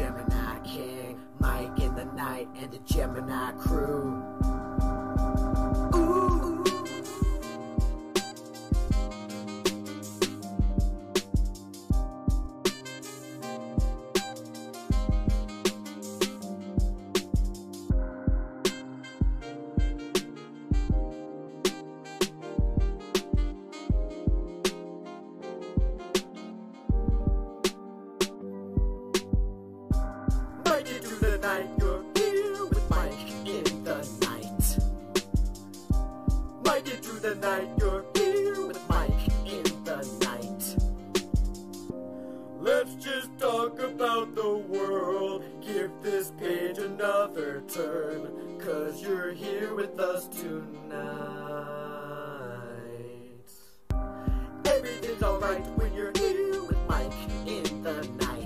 Gemini King, Mike in the Night, and the Gemini crew. Ooh. Mike into the night, you're here with Mike in the night. Mike into the night, you're here with Mike in the night. Let's just talk about the world, give this page another turn, 'cause you're here with us tonight. Everything's alright when you're here with Mike in the night.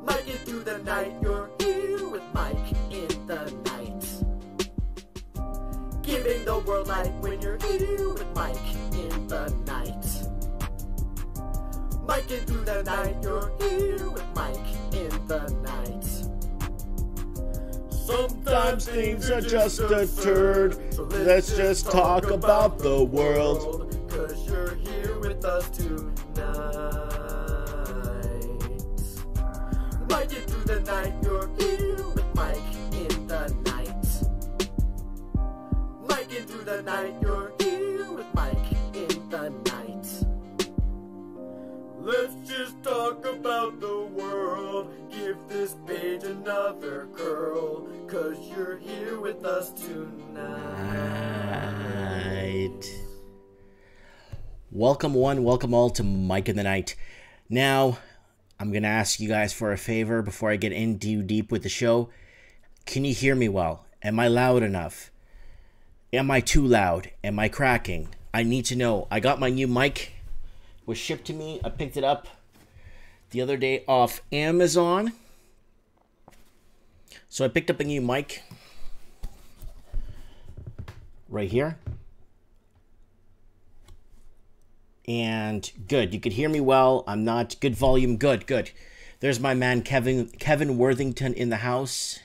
Mike into the night, you're here with Mike in the night. Giving the world light when you're here with Mike in the night. Mike into the night, you're here with Mike in the night. Sometimes things are just a turd, so let's just talk about the world. 'Cause you're here with us tonight. Mike into the night, you're here with Mike in the night. Mike into the night, you're here with Mike in the night. Let's just talk about the world, give this page another curl, 'cause you're here with us tonight. Welcome one, welcome all to Mike in the Night. Now, I'm going to ask you guys for a favor before I get in too deep with the show. Can you hear me well? Am I loud enough? Am I too loud? Am I cracking? I need to know. I got my new mic. It was shipped to me. I picked it up the other day off Amazon. So I picked up a new mic right here. And good, you could hear me well. I'm not good volume. Good. There's my man Kevin Worthington in the house.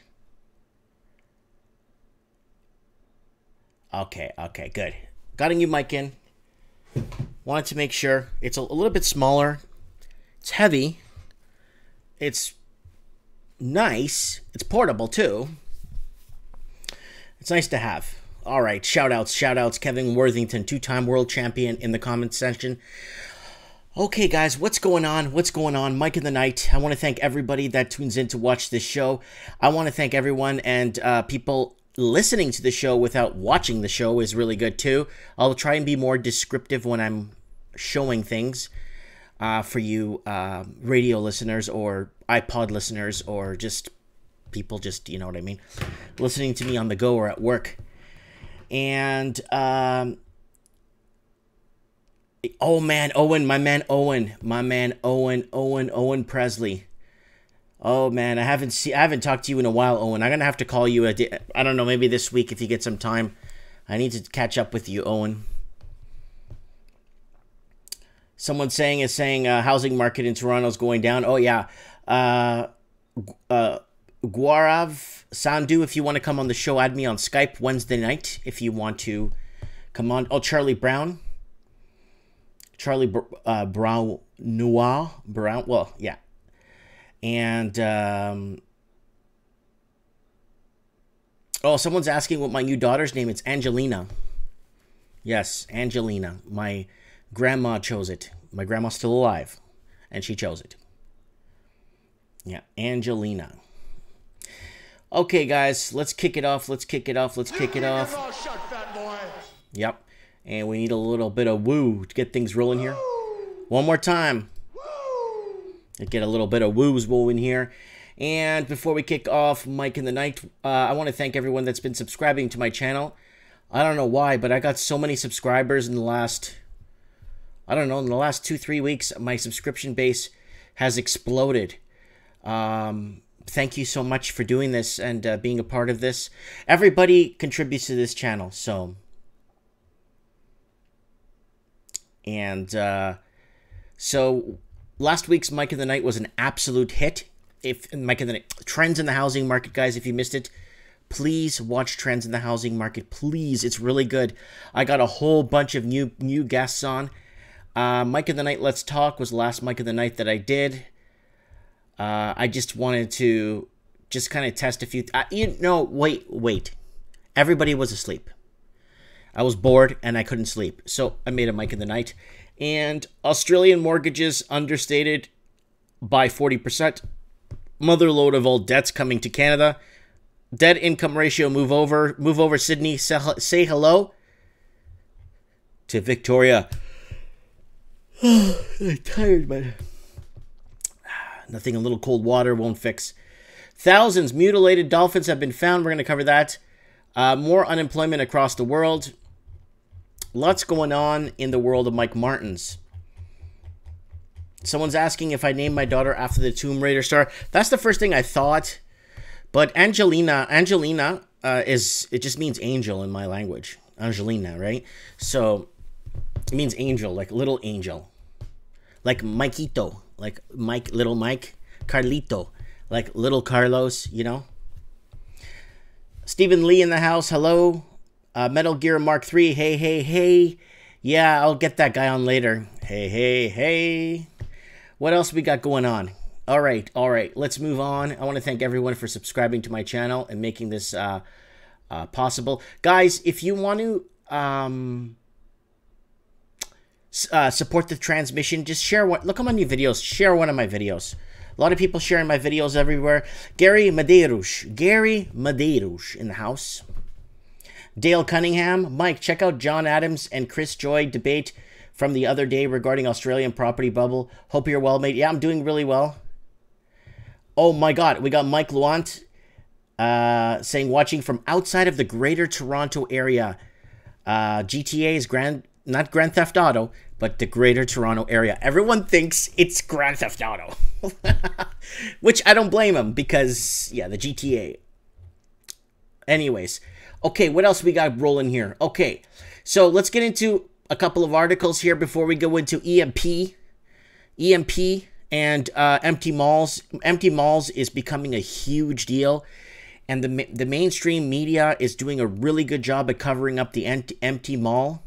Okay, good. Got a new mic in. Wanted to make sure. It's a little bit smaller. It's heavy. It's nice. It's portable too. It's nice to have. All right, shout outs, Kevin Worthington, 2-time world champion in the comments section. Okay, guys, what's going on? Mike in the Night. I want to thank everybody that tunes in to watch this show. I want to thank everyone and people listening to the show without watching the show is really good too. I'll try and be more descriptive when I'm showing things for you radio listeners or iPod listeners or just people just, you know what I mean, listening to me on the go or at work. And, oh man, Owen Presley. Oh man, I haven't talked to you in a while, Owen. I'm gonna have to call you I don't know, maybe this week if you get some time. I need to catch up with you, Owen. Someone saying housing market in Toronto is going down. Oh yeah. Guarav Sandu, if you want to come on the show, add me on Skype Wednesday night if you want to come on. Oh, Charlie Brown. Brown, well, yeah. And, oh, someone's asking what my new daughter's name is. It's Angelina. Yes, Angelina. My grandma chose it. My grandma's still alive, and she chose it. Yeah, Angelina. Okay, guys, let's kick it off. Yep. And we need a little bit of woo to get things rolling here. One more time. Let's get a little bit of woos in here. And before we kick off Mike in the Night, I want to thank everyone that's been subscribing to my channel. I don't know why, but I got so many subscribers in the last, I don't know, in the last 2-3 weeks, my subscription base has exploded. Thank you so much for doing this and being a part of this. Everybody contributes to this channel, so. And so last week's Mike of the Night was an absolute hit. If Mike of the Night, trends in the housing market, guys, if you missed it, please watch Trends in the Housing Market. Please, it's really good. I got a whole bunch of new guests on. Mike of the Night Let's Talk was the last Mike of the Night that I did. I just wanted to just kind of test a few. Wait. Everybody was asleep. I was bored and I couldn't sleep. So I made a Mike of the Night. And Australian mortgages understated by 40%. Motherload of all debts coming to Canada. Debt income ratio move over Sydney. Say hello to Victoria. I'm tired, man. Nothing a little cold water won't fix. Thousands mutilated dolphins have been found. We're going to cover that. More unemployment across the world. Lots going on in the world of Mike Martins. Someone's asking if I named my daughter after the Tomb Raider star. That's the first thing I thought. But Angelina it just means angel in my language. Angelina, right? So it means angel, like little angel. Like Mikito, like Mike, little Mike. Carlito, like little Carlos, you know? Stephen Lee in the house, hello. Metal Gear Mark III, hey. Yeah, I'll get that guy on later. Hey. What else we got going on? All right. Let's move on. I want to thank everyone for subscribing to my channel and making this possible. Guys, if you want to support the transmission, just share one. Look at my new videos. Share one of my videos. A lot of people sharing my videos everywhere. Gary Madeiros in the house. Dale Cunningham. Mike, check out John Adams and Chris Joy debate from the other day regarding Australian property bubble. Hope you're well, mate. Yeah, I'm doing really well. Oh my God, we got Mike Luant saying watching from outside of the Greater Toronto area. GTA is not Grand Theft Auto, but the Greater Toronto area. Everyone thinks it's Grand Theft Auto, which I don't blame them because, yeah, the GTA. Anyways, okay, what else we got rolling here? Okay, so let's get into a couple of articles here before we go into EMP. And empty malls. Empty malls is becoming a huge deal. And the mainstream media is doing a really good job at covering up the empty mall.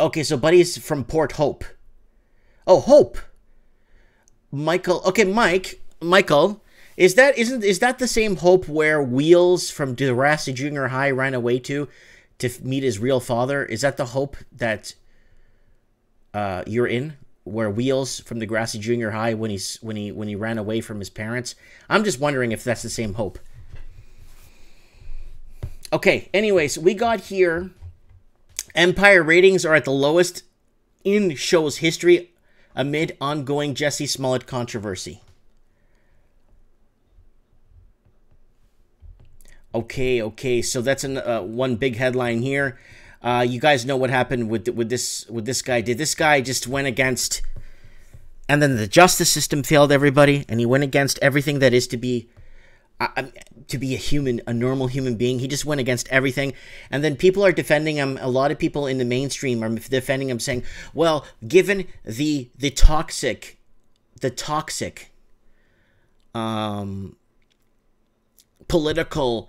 Okay, so Buddy's from Port Hope. Oh, Hope. Michael. Okay, Michael. Is that the same Hope where Wheels from Degrassi Junior High ran away to meet his real father? Is that the Hope that you're in, where Wheels from Degrassi Junior High when he ran away from his parents? I'm just wondering if that's the same Hope. Okay, anyways, we got here. Empire ratings are at the lowest in show's history amid ongoing Jussie Smollett controversy. Okay, so that's one big headline here. You guys know what happened with this guy. This guy just went against, and then the justice system failed everybody, and he went against everything that is to be a normal human being. He just went against everything, and then people are defending him. A lot of people in the mainstream are defending him, saying, "Well, given the toxic political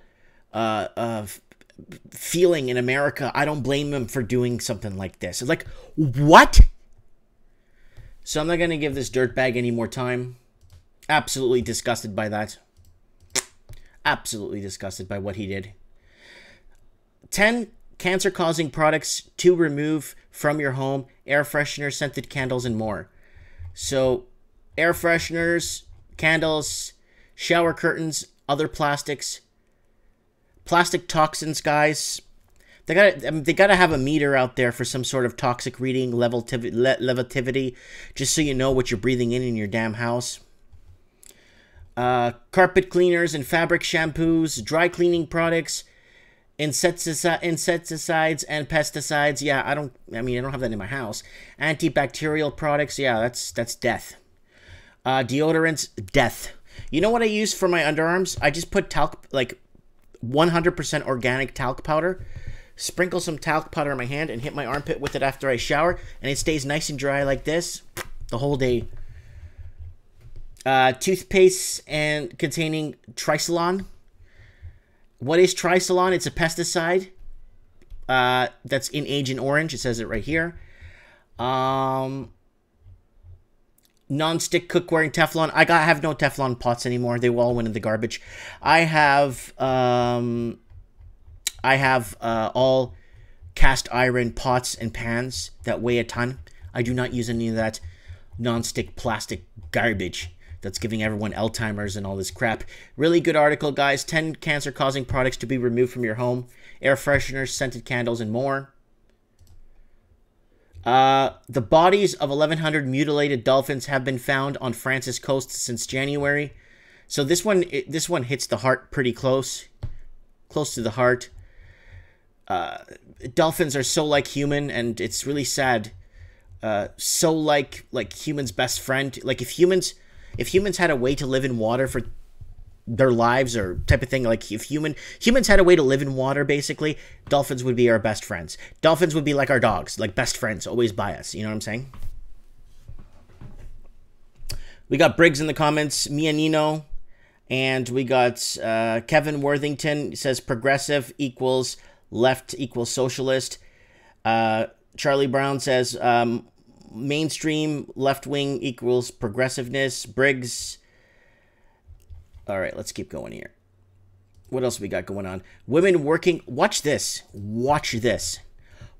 feeling in America, I don't blame him for doing something like this." It's like, what? So I'm not going to give this dirtbag any more time. Absolutely disgusted by that. Absolutely disgusted by what he did. 10 cancer-causing products to remove from your home. Air fresheners, scented candles, and more. So, air fresheners, candles, shower curtains, other plastics. Plastic toxins, guys. They gotta have a meter out there for some sort of toxic reading, levitivity, just so you know what you're breathing in your damn house. Carpet cleaners and fabric shampoos, dry cleaning products, insecticides and pesticides. Yeah, I don't have that in my house. Antibacterial products. Yeah, that's death. Deodorants, death. You know what I use for my underarms? I just put talc, like 100% organic talc powder. sprinkle some talc powder on my hand, and hit my armpit with it after I shower, and it stays nice and dry like this the whole day. Toothpaste and containing trisalon. What is trisalon? It's a pesticide that's in Agent Orange. It says it right here. Non-stick cookware and Teflon. I have no Teflon pots anymore. They all went in the garbage. I have all cast iron pots and pans that weigh a ton. I do not use any of that non-stick plastic garbage that's giving everyone Alzheimer's and all this crap. Really good article, guys. 10 cancer-causing products to be removed from your home. Air fresheners, scented candles, and more. The bodies of 1,100 mutilated dolphins have been found on France's coast since January. So this one hits the heart pretty close to the heart. Dolphins are so like human, and it's really sad. So like humans' best friend. Like if humans had a way to live in water for their lives or type of thing, like if humans had a way to live in water, basically, dolphins would be our best friends. Dolphins would be like our dogs, like best friends, always by us. You know what I'm saying? We got Briggs in the comments, Mia Nino, and we got Kevin Worthington says progressive equals left equals socialist. Charlie Brown says mainstream left-wing equals progressiveness. Briggs. All right, let's keep going here. What else we got going on? Women working... Watch this. Watch this.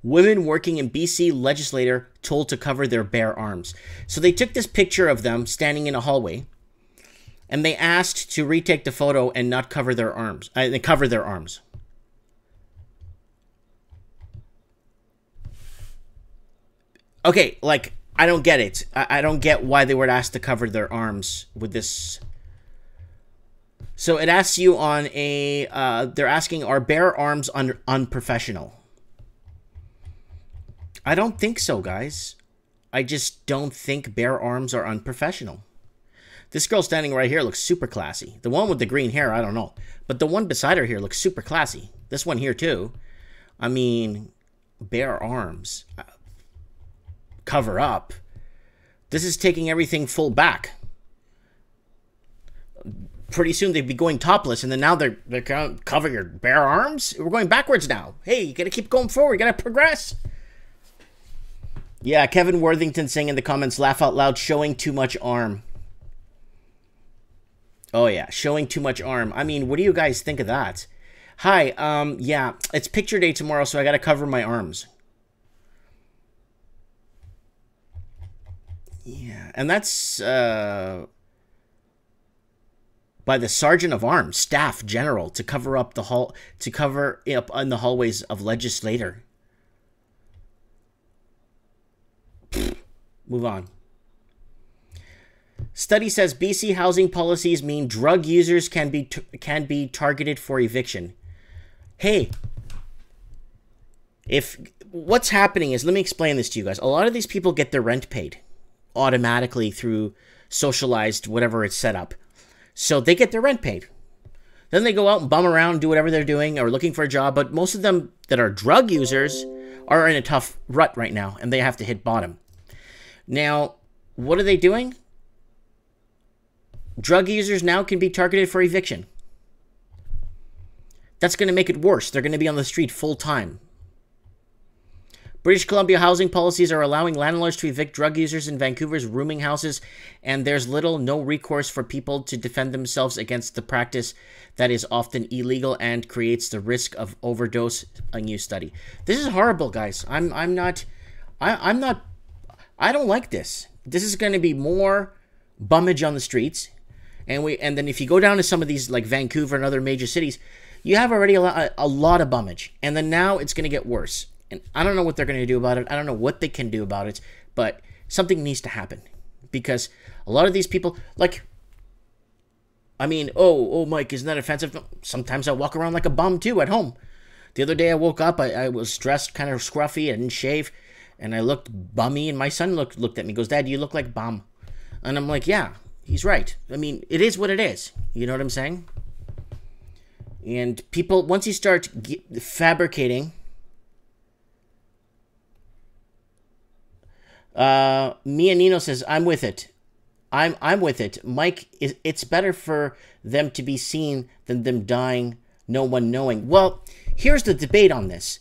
Women working in BC legislator told to cover their bare arms. So they took this picture of them standing in a hallway, and they asked to retake the photo and not cover their arms. They cover their arms. Okay, like, I don't get it. I don't get why they were asked to cover their arms with this. So it asks you on a, they're asking, are bare arms unprofessional? I don't think so, guys. I just don't think bare arms are unprofessional. This girl standing right here looks super classy. The one with the green hair, I don't know. But the one beside her here looks super classy. This one here, too. I mean, bare arms. Cover up. This is taking everything full back. Pretty soon they'd be going topless, and then now they're going to cover your bare arms? We're going backwards now. Hey, you got to keep going forward. You got to progress. Yeah, Kevin Worthington saying in the comments, laugh out loud, showing too much arm. Oh, yeah, showing too much arm. I mean, what do you guys think of that? Hi, yeah, it's picture day tomorrow, so I got to cover my arms. Yeah, and that's by the Sergeant of Arms, Staff General, to cover up the hall, to cover up in the hallways of legislator. Move on. Study says BC housing policies mean drug users can be targeted for eviction. Hey, if what's happening is, let me explain this to you guys. A lot of these people get their rent paid automatically through socialized whatever it's set up. So they get their rent paid. Then they go out and bum around, do whatever they're doing, or looking for a job. But most of them that are drug users are in a tough rut right now, and they have to hit bottom. Now, what are they doing? Drug users now can be targeted for eviction. That's going to make it worse. They're going to be on the street full time. British Columbia housing policies are allowing landlords to evict drug users in Vancouver's rooming houses, and there's no recourse for people to defend themselves against the practice that is often illegal and creates the risk of overdose, a new study. This is horrible, guys. I don't like this. This is going to be more bummage on the streets, and then if you go down to some of these like Vancouver and other major cities, you have already a lot of bummage, and then now it's going to get worse. And I don't know what they're going to do about it. I don't know what they can do about it, but something needs to happen, because a lot of these people, like, I mean, oh, Mike, isn't that offensive? Sometimes I walk around like a bum too at home. The other day I woke up, I was dressed kind of scruffy, I didn't shave, and I looked bummy, and my son looked at me, goes, Dad, you look like bum. And I'm like, yeah, he's right. I mean, it is what it is. You know what I'm saying? And people, once you start fabricating Mia Nino says, I'm with it. I'm with it. Mike, it's better for them to be seen than them dying, no one knowing. Well, here's the debate on this.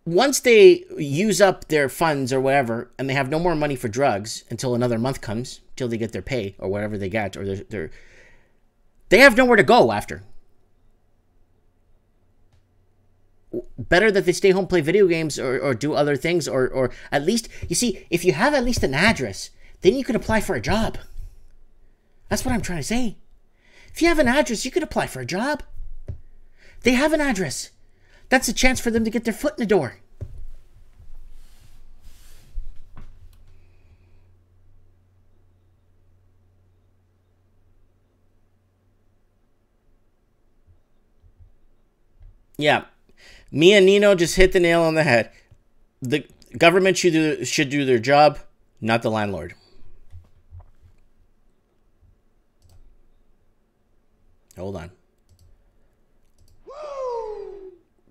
Once they use up their funds or whatever, and they have no more money for drugs until another month comes, till they get their pay or whatever they get, or they have nowhere to go after. Better that they stay home, play video games, or do other things, or at least, you see, if you have at least an address, then you could apply for a job. That's what I'm trying to say. If you have an address, you could apply for a job. They have an address. That's a chance for them to get their foot in the door. Yeah. Mia Nino just hit the nail on the head. The government should do their job, not the landlord. Hold on.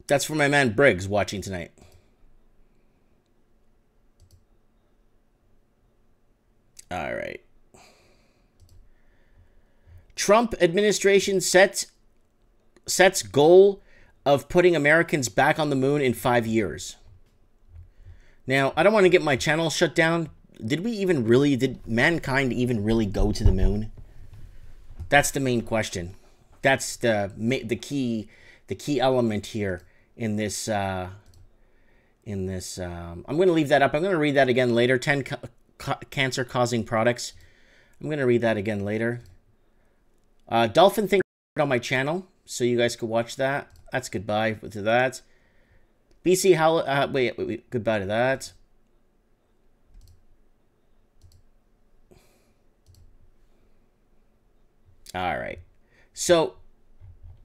That's for my man Briggs watching tonight. All right. Trump administration sets goal of putting Americans back on the moon in 5 years. Now, I don't want to get my channel shut down. Did mankind even really go to the moon? That's the main question. That's the key element here in this. I'm going to leave that up. I'm going to read that again later. 10 cancer-causing products. I'm going to read that again later. Dolphin thing on my channel, so you guys could watch that. That's goodbye to that. BC, wait, goodbye to that. All right. So,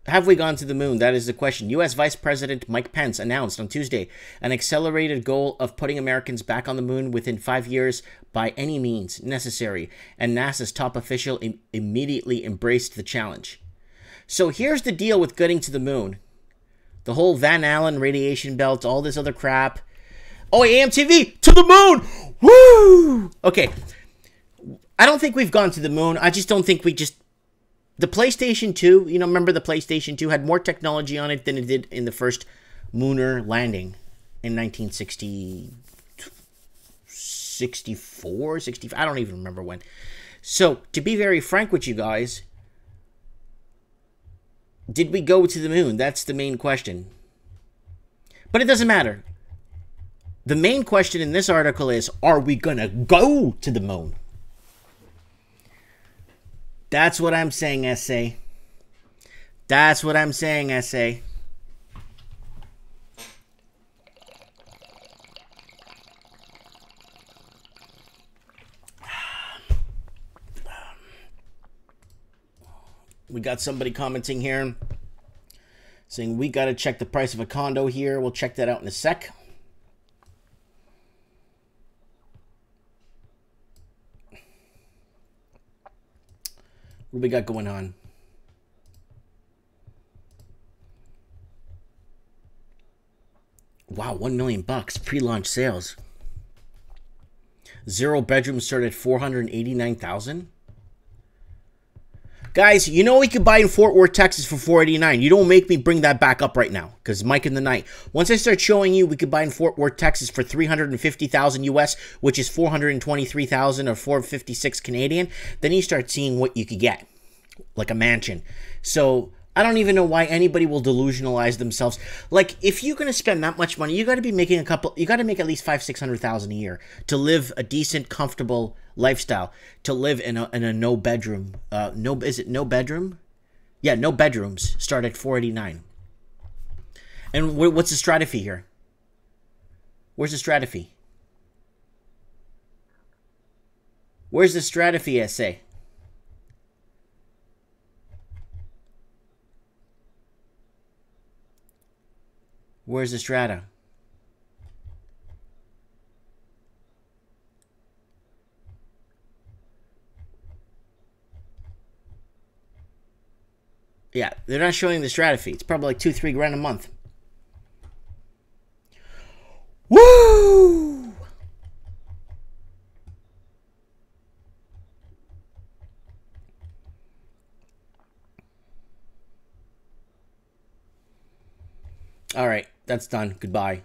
have we gone to the moon? That is the question. U.S. Vice President Mike Pence announced on Tuesday an accelerated goal of putting Americans back on the moon within 5 years by any means necessary, and NASA's top official immediately embraced the challenge. So here's the deal with getting to the moon. The whole Van Allen radiation belt, all this other crap. Oh, AMTV, to the moon! Woo! Okay. I don't think we've gone to the moon. I just don't think the PlayStation 2, remember the PlayStation 2 had more technology on it than it did in the first lunar landing in 1964, 65, I don't even remember when. So, to be very frank with you guys, did we go to the moon? That's the main question. But it doesn't matter. The main question in this article is, are we going to go to the moon? That's what I'm saying, SA. That's what I'm saying, SA. We got somebody commenting here saying we got to check the price of a condo here. We'll check that out in a sec. What do we got going on? Wow, $1 million pre-launch sales. 0 bedrooms start at $489,000. Guys, you know we could buy in Fort Worth, Texas for $489. You don't make me bring that back up right now, because Mike in the Night. Once I start showing you we could buy in Fort Worth, Texas for $350,000 US, which is $423,000 or $456 Canadian, then you start seeing what you could get, like a mansion. So I don't even know why anybody will delusionalize themselves. Like, if you're gonna spend that much money, you got to be making you got to make at least $500,000-600,000 a year to live a decent, comfortable lifestyle, to live in a no bedroom. Is it no bedroom? Yeah, no bedrooms start at $489. And what's the strata fee here? Where's the strata fee? Where's the strata fee, SA? Where's the strata? Yeah, they're not showing the strata fee. It's probably like $2-3 grand a month. Woo! All right, that's done. Goodbye.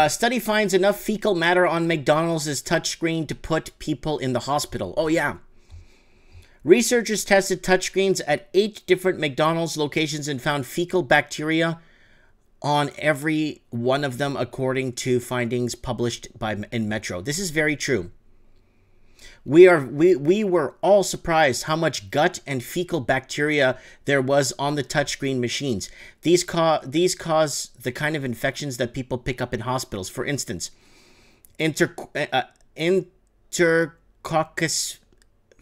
Study finds enough fecal matter on McDonald's touchscreen to put people in the hospital. Oh, yeah. Researchers tested touchscreens at 8 different McDonald's locations and found fecal bacteria on every one of them, according to findings published in Metro. This is very true. We were all surprised how much gut and fecal bacteria there was on the touchscreen machines. These cause the kind of infections that people pick up in hospitals. For instance, Enterococcus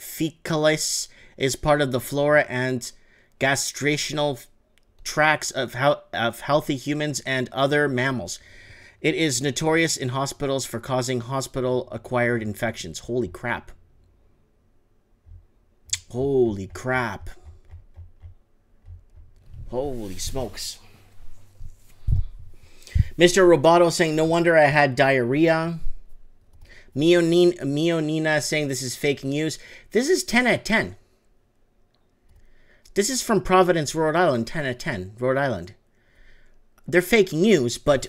fecalis is part of the flora and gastrational tracts of healthy humans and other mammals. It is notorious in hospitals for causing hospital-acquired infections. Holy crap. Holy crap. Holy smokes. Mr. Roboto saying, no wonder I had diarrhea. Mionina saying this is fake news. This is 10 out of 10. This is from Providence, Rhode Island, 10 out of 10, Rhode Island. They're fake news, but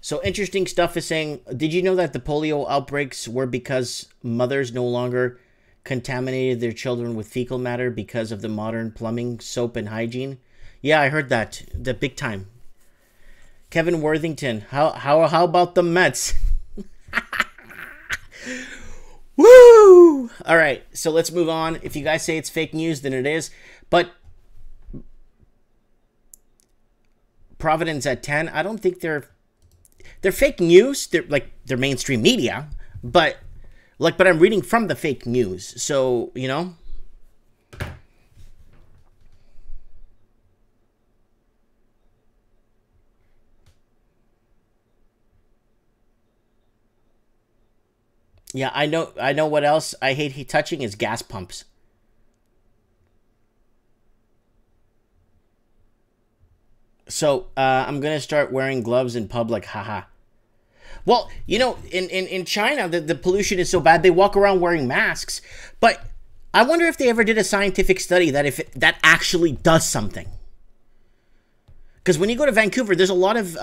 so interesting stuff is saying, did you know that the polio outbreaks were because mothers no longer contaminated their children with fecal matter because of the modern plumbing, soap, and hygiene? Yeah, I heard that. The big time. Kevin Worthington, how about the Mets? Woo! All right, so let's move on. If you guys say it's fake news, then it is. But Providence at 10, I don't think they're fake news. They're mainstream media, but I'm reading from the fake news. So, you know. Yeah, I know what else I hate touching is gas pumps. So, I'm going to start wearing gloves in public, haha. Well, you know, in China, the pollution is so bad, they walk around wearing masks. But I wonder if they ever did a scientific study that actually does something. Because when you go to Vancouver, there's a lot of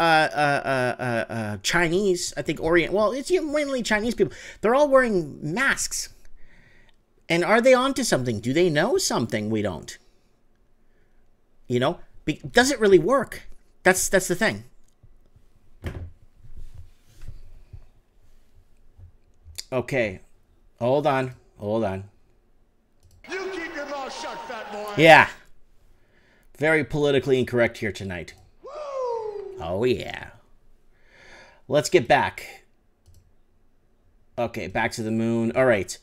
Chinese, I think well, it's mainly Chinese people. They're all wearing masks. And are they onto something? Do they know something we don't? You know? Does it really work? That's the thing. Okay. Hold on. You keep your mouth shut, fat boy. Yeah. Very politically incorrect here tonight. Woo! Oh, yeah. Let's get back. Okay, back to the moon. All right.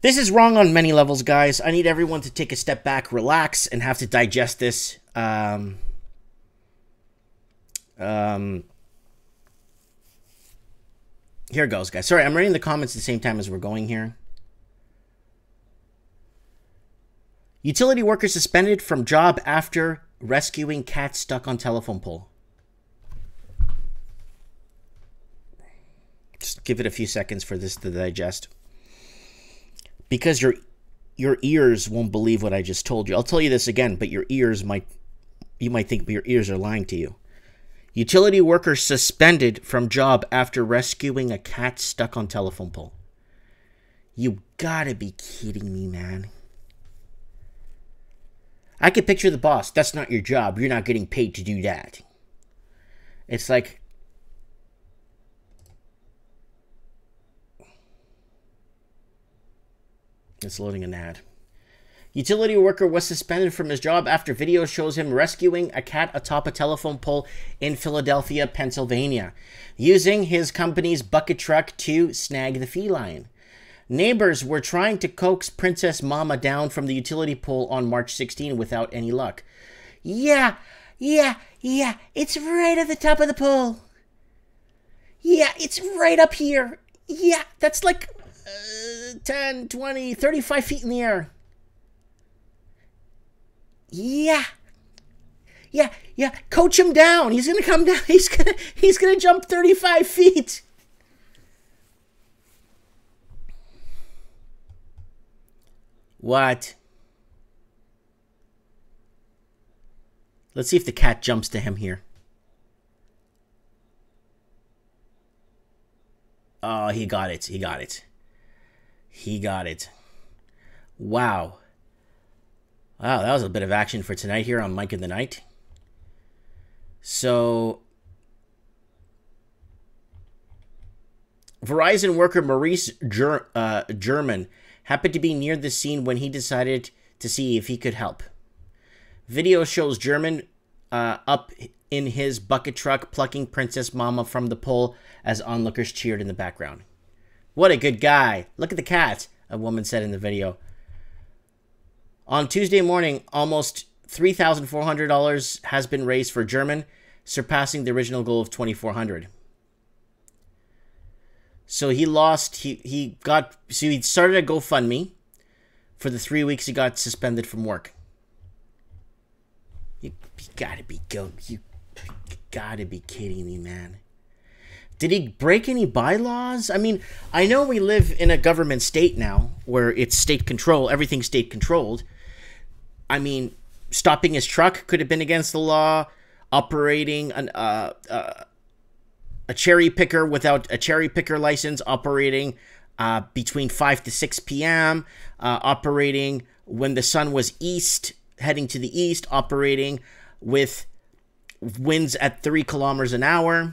This is wrong on many levels, guys. I need everyone to take a step back, relax, and have to digest this. Here it goes, guys. Sorry, I'm reading the comments at the same time as we're going here. Utility worker suspended from job after rescuing cat stuck on telephone pole. Just give it a few seconds for this to digest. Because your ears won't believe what I just told you. I'll tell you this again, but you might think your ears are lying to you. Utility worker suspended from job after rescuing a cat stuck on telephone pole. You gotta be kidding me, man. I could picture the boss. That's not your job. You're not getting paid to do that. It's like... It's loading an ad. Utility worker was suspended from his job after video shows him rescuing a cat atop a telephone pole in Philadelphia, Pennsylvania, using his company's bucket truck to snag the feline. Neighbors were trying to coax Princess Mama down from the utility pole on March 16 without any luck. Yeah, it's right at the top of the pole. Yeah, it's right up here. Yeah, that's like 10, 20, 35 feet in the air. Yeah, coach him down. He's gonna come down. He's gonna jump 35 feet. What? Let's see if the cat jumps to him here. Oh, he got it. He got it. He got it. Wow. Wow, that was a bit of action for tonight here on Mike in the Night. So, Verizon worker Maurice German happened to be near the scene when he decided to see if he could help. Video shows German up in his bucket truck plucking Princess Mama from the pole as onlookers cheered in the background. What a good guy. Look at the cat, a woman said in the video. On Tuesday morning, almost $3,400 has been raised for German, surpassing the original goal of $2,400. So he lost, he started a GoFundMe for the 3 weeks he got suspended from work. You gotta be kidding me, man. Did he break any bylaws? I mean, I know we live in a government state now where it's state control, everything's state controlled. I mean, stopping his truck could have been against the law. Operating a cherry picker without a cherry picker license, operating between 5 to 6 p.m., operating when the sun was east, heading to the east, operating with winds at 3 kilometers an hour.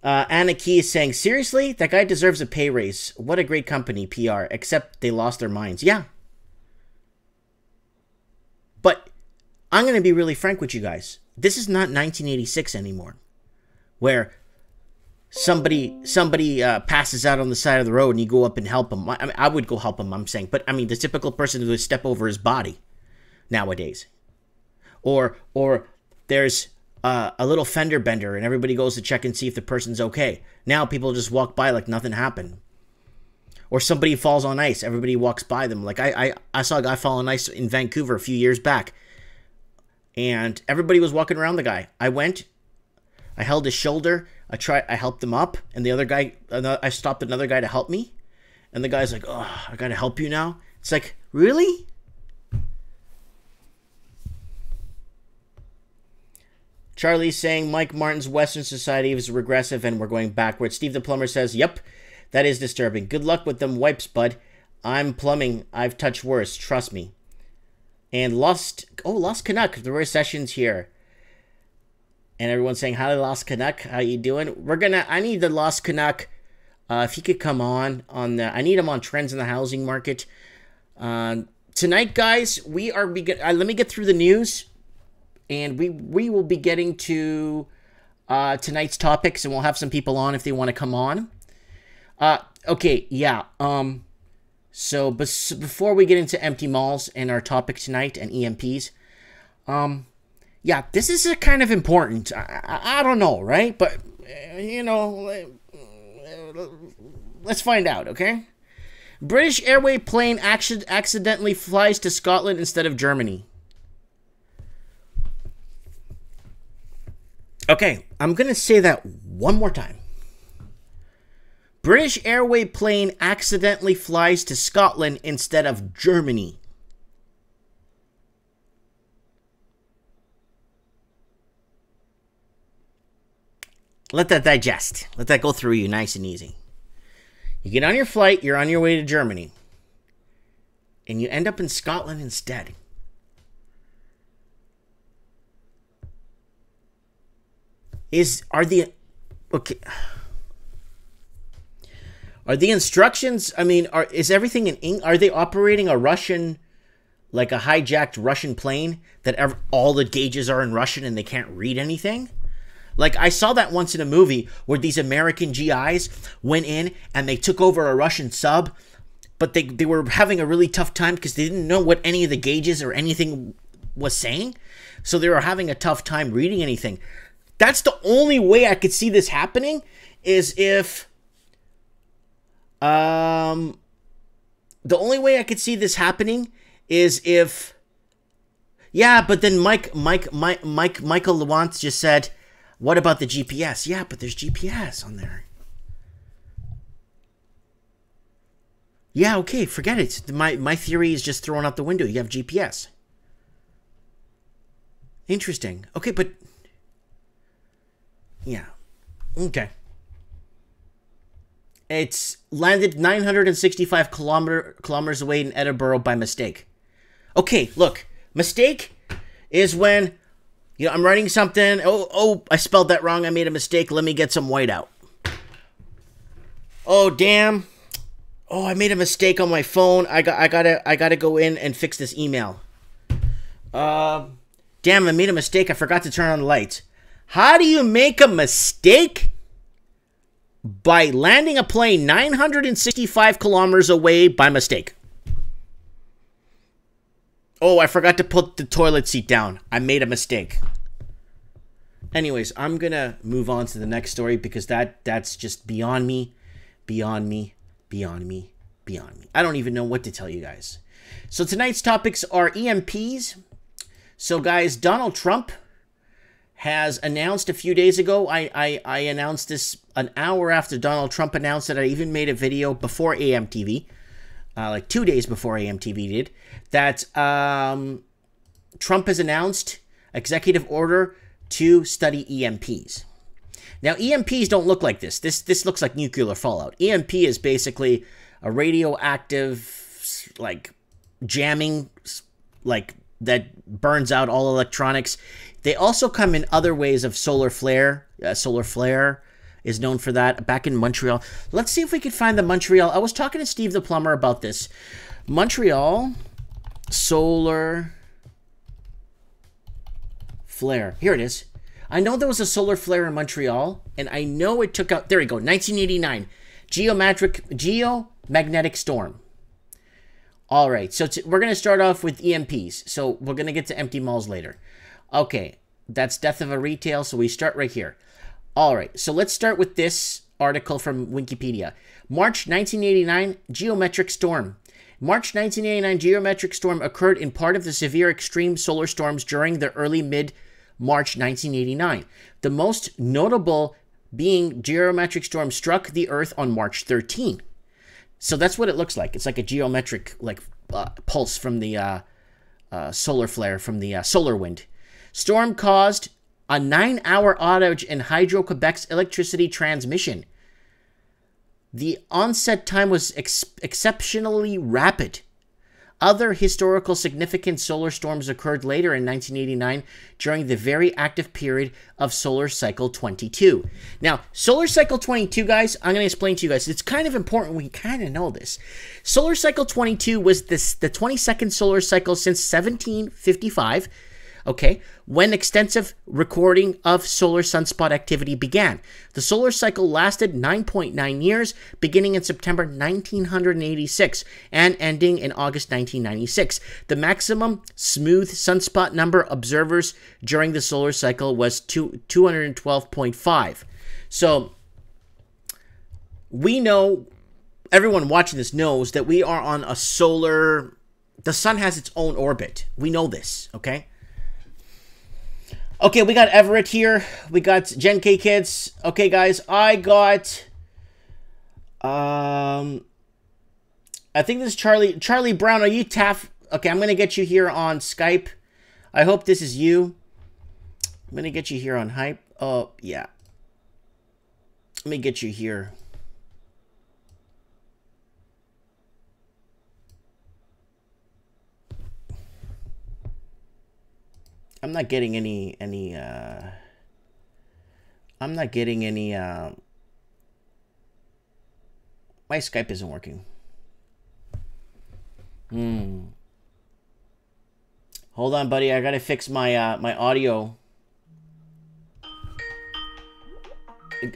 Anna Key is saying, seriously? That guy deserves a pay raise. What a great company, PR, except they lost their minds. Yeah. But I'm going to be really frank with you guys. This is not 1986 anymore, where somebody passes out on the side of the road and you go up and help him. I mean, I would go help him, I'm saying. But, I mean, the typical person would step over his body nowadays. Or there's a little fender bender and everybody goes to check and see if the person's okay. Now people just walk by like nothing happened. Or somebody falls on ice. Everybody walks by them. Like I saw a guy fall on ice in Vancouver a few years back. And everybody was walking around the guy. I went. I held his shoulder. I helped him up. And the other guy, I stopped another guy to help me. And the guy's like, oh, I got to help you now? It's like, really? Charlie's saying Mike Martin's Western society is regressive and we're going backwards. Steve the plumber says, yep. That is disturbing. Good luck with them wipes, bud. I'm plumbing. I've touched worse. Trust me. And Lost Canuck. There were sessions here. And everyone's saying, hi, Lost Canuck. How you doing? I need the Lost Canuck. If he could come on I need him on trends in the housing market. Tonight, guys, let me get through the news. And we will be getting to tonight's topics. And we'll have some people on if they want to come on. Okay, yeah, so before we get into empty malls and our topic tonight and EMPs, yeah, this is a kind of important, I don't know, right, but, you know, let's find out, okay? British Airways plane accidentally flies to Scotland instead of Germany. Okay, I'm gonna say that one more time. British Airways plane accidentally flies to Scotland instead of Germany. Let that digest. Let that go through you nice and easy. You get on your flight, you're on your way to Germany. And you end up in Scotland instead. Are the instructions, I mean, is everything in English? Are they operating a Russian, like a hijacked Russian plane that all the gauges are in Russian and they can't read anything? Like, I saw that once in a movie where these American GIs went in and they took over a Russian sub, but they were having a really tough time because they didn't know what any of the gauges or anything was saying. So they were having a tough time reading anything. That's the only way I could see this happening is if... the only way I could see this happening is if, yeah, but then Michael Lewant just said, what about the GPS? Yeah, but there's GPS on there. Yeah, okay, forget it. My theory is just thrown out the window. You have GPS. Interesting. Okay, but... yeah. Okay. It's landed 965 kilometers away in Edinburgh by mistake. Okay, look. Mistake is when, you know, I'm writing something. Oh, I spelled that wrong. I made a mistake. Let me get some white out. Oh, damn. Oh, I made a mistake on my phone. I gotta go in and fix this email. Damn, I made a mistake. I forgot to turn on the lights. How do you make a mistake? By landing a plane 965 kilometers away by mistake. Oh, I forgot to put the toilet seat down. I made a mistake. Anyways, I'm going to move on to the next story because that's just beyond me, beyond me, beyond me, beyond me. I don't even know what to tell you guys. So tonight's topics are EMPs. So guys, Donald Trump has announced a few days ago, I announced this an hour after Donald Trump announced it. I even made a video before AMTV, like 2 days before AMTV did, that Trump has announced executive order to study EMPs. Now, EMPs don't look like this. This looks like nuclear fallout. EMP is basically a radioactive, like, jamming, like, that burns out all electronics. They also come in other ways of solar flare. Solar flare is known for that. Back in Montreal. Let's see if we could find the Montreal. I was talking to Steve the plumber about this. Montreal solar flare. Here it is. I know there was a solar flare in Montreal, and I know it took out... There we go. 1989. Geomagnetic storm. All right. So we're going to start off with EMPs. So we're going to get to empty malls later. Okay, that's death of a retail, so we start right here. All right, so let's start with this article from Wikipedia. March 1989, geometric storm. March 1989 geometric storm occurred in part of the severe extreme solar storms during the early mid-March 1989. The most notable being geometric storm struck the Earth on March 13. So that's what it looks like. It's like a geometric pulse from the solar flare, from the solar wind. Storm caused a 9-hour outage in Hydro-Quebec's electricity transmission. The onset time was exceptionally rapid. Other historical significant solar storms occurred later in 1989 during the very active period of solar cycle 22. Now, solar cycle 22, guys, I'm going to explain to you guys. It's kind of important. We kind of know this. Solar cycle 22 was the 22nd solar cycle since 1755. Okay, when extensive recording of solar sunspot activity began. The solar cycle lasted 9.9 years, beginning in September 1986 and ending in August 1996. The maximum smooth sunspot number observers during the solar cycle was 212.5. So, we know, everyone watching this knows that we are on a solar... The sun has its own orbit. We know this, okay? Okay, we got Everett here. We got Gen K Kids. Okay, guys, I got... I think this is Charlie. Charlie Brown, are you Taff? Okay, I'm going to get you here on Skype. I hope this is you. I'm going to get you here on Hype. Oh, yeah. Let me get you here. I'm not getting any I'm not getting any my Skype isn't working. Hold on, buddy. I gotta fix my my audio.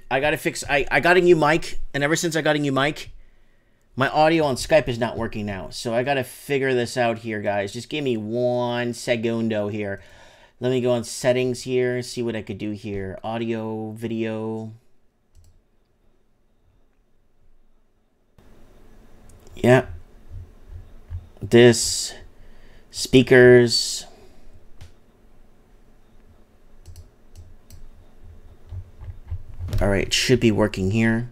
I gotta fix I got a new mic, and ever since I got a new mic, my audio on Skype is not working now. So I gotta figure this out here, guys. Just give me 1 segundo here. Let me go on settings here, see what I could do here. Audio, video. Yeah. This. Speakers. All right, it should be working here.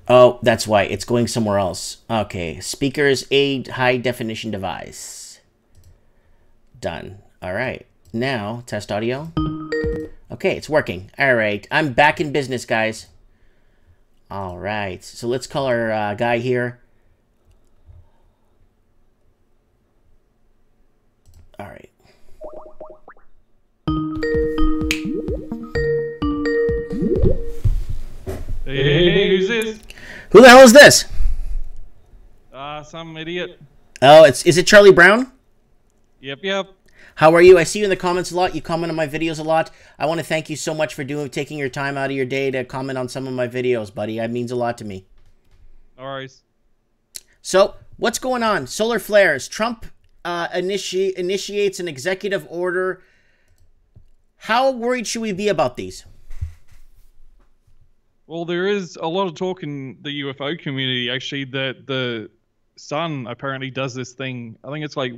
Oh, that's why. It's going somewhere else. Okay. Speakers, a high definition device. Done. All right. Now, test audio. Okay, it's working. All right. I'm back in business, guys. All right. So let's call our guy here. All right. Hey, who's this? Who the hell is this? Some idiot. Oh, is it Charlie Brown? Yep. How are you? I see you in the comments a lot. You comment on my videos a lot. I want to thank you so much for taking your time out of your day to comment on some of my videos, buddy. That means a lot to me. No worries. So, what's going on? Solar flares. Trump initiates an executive order. How worried should we be about these? Well, there is a lot of talk in the UFO community, actually, that the sun apparently does this thing. I think it's like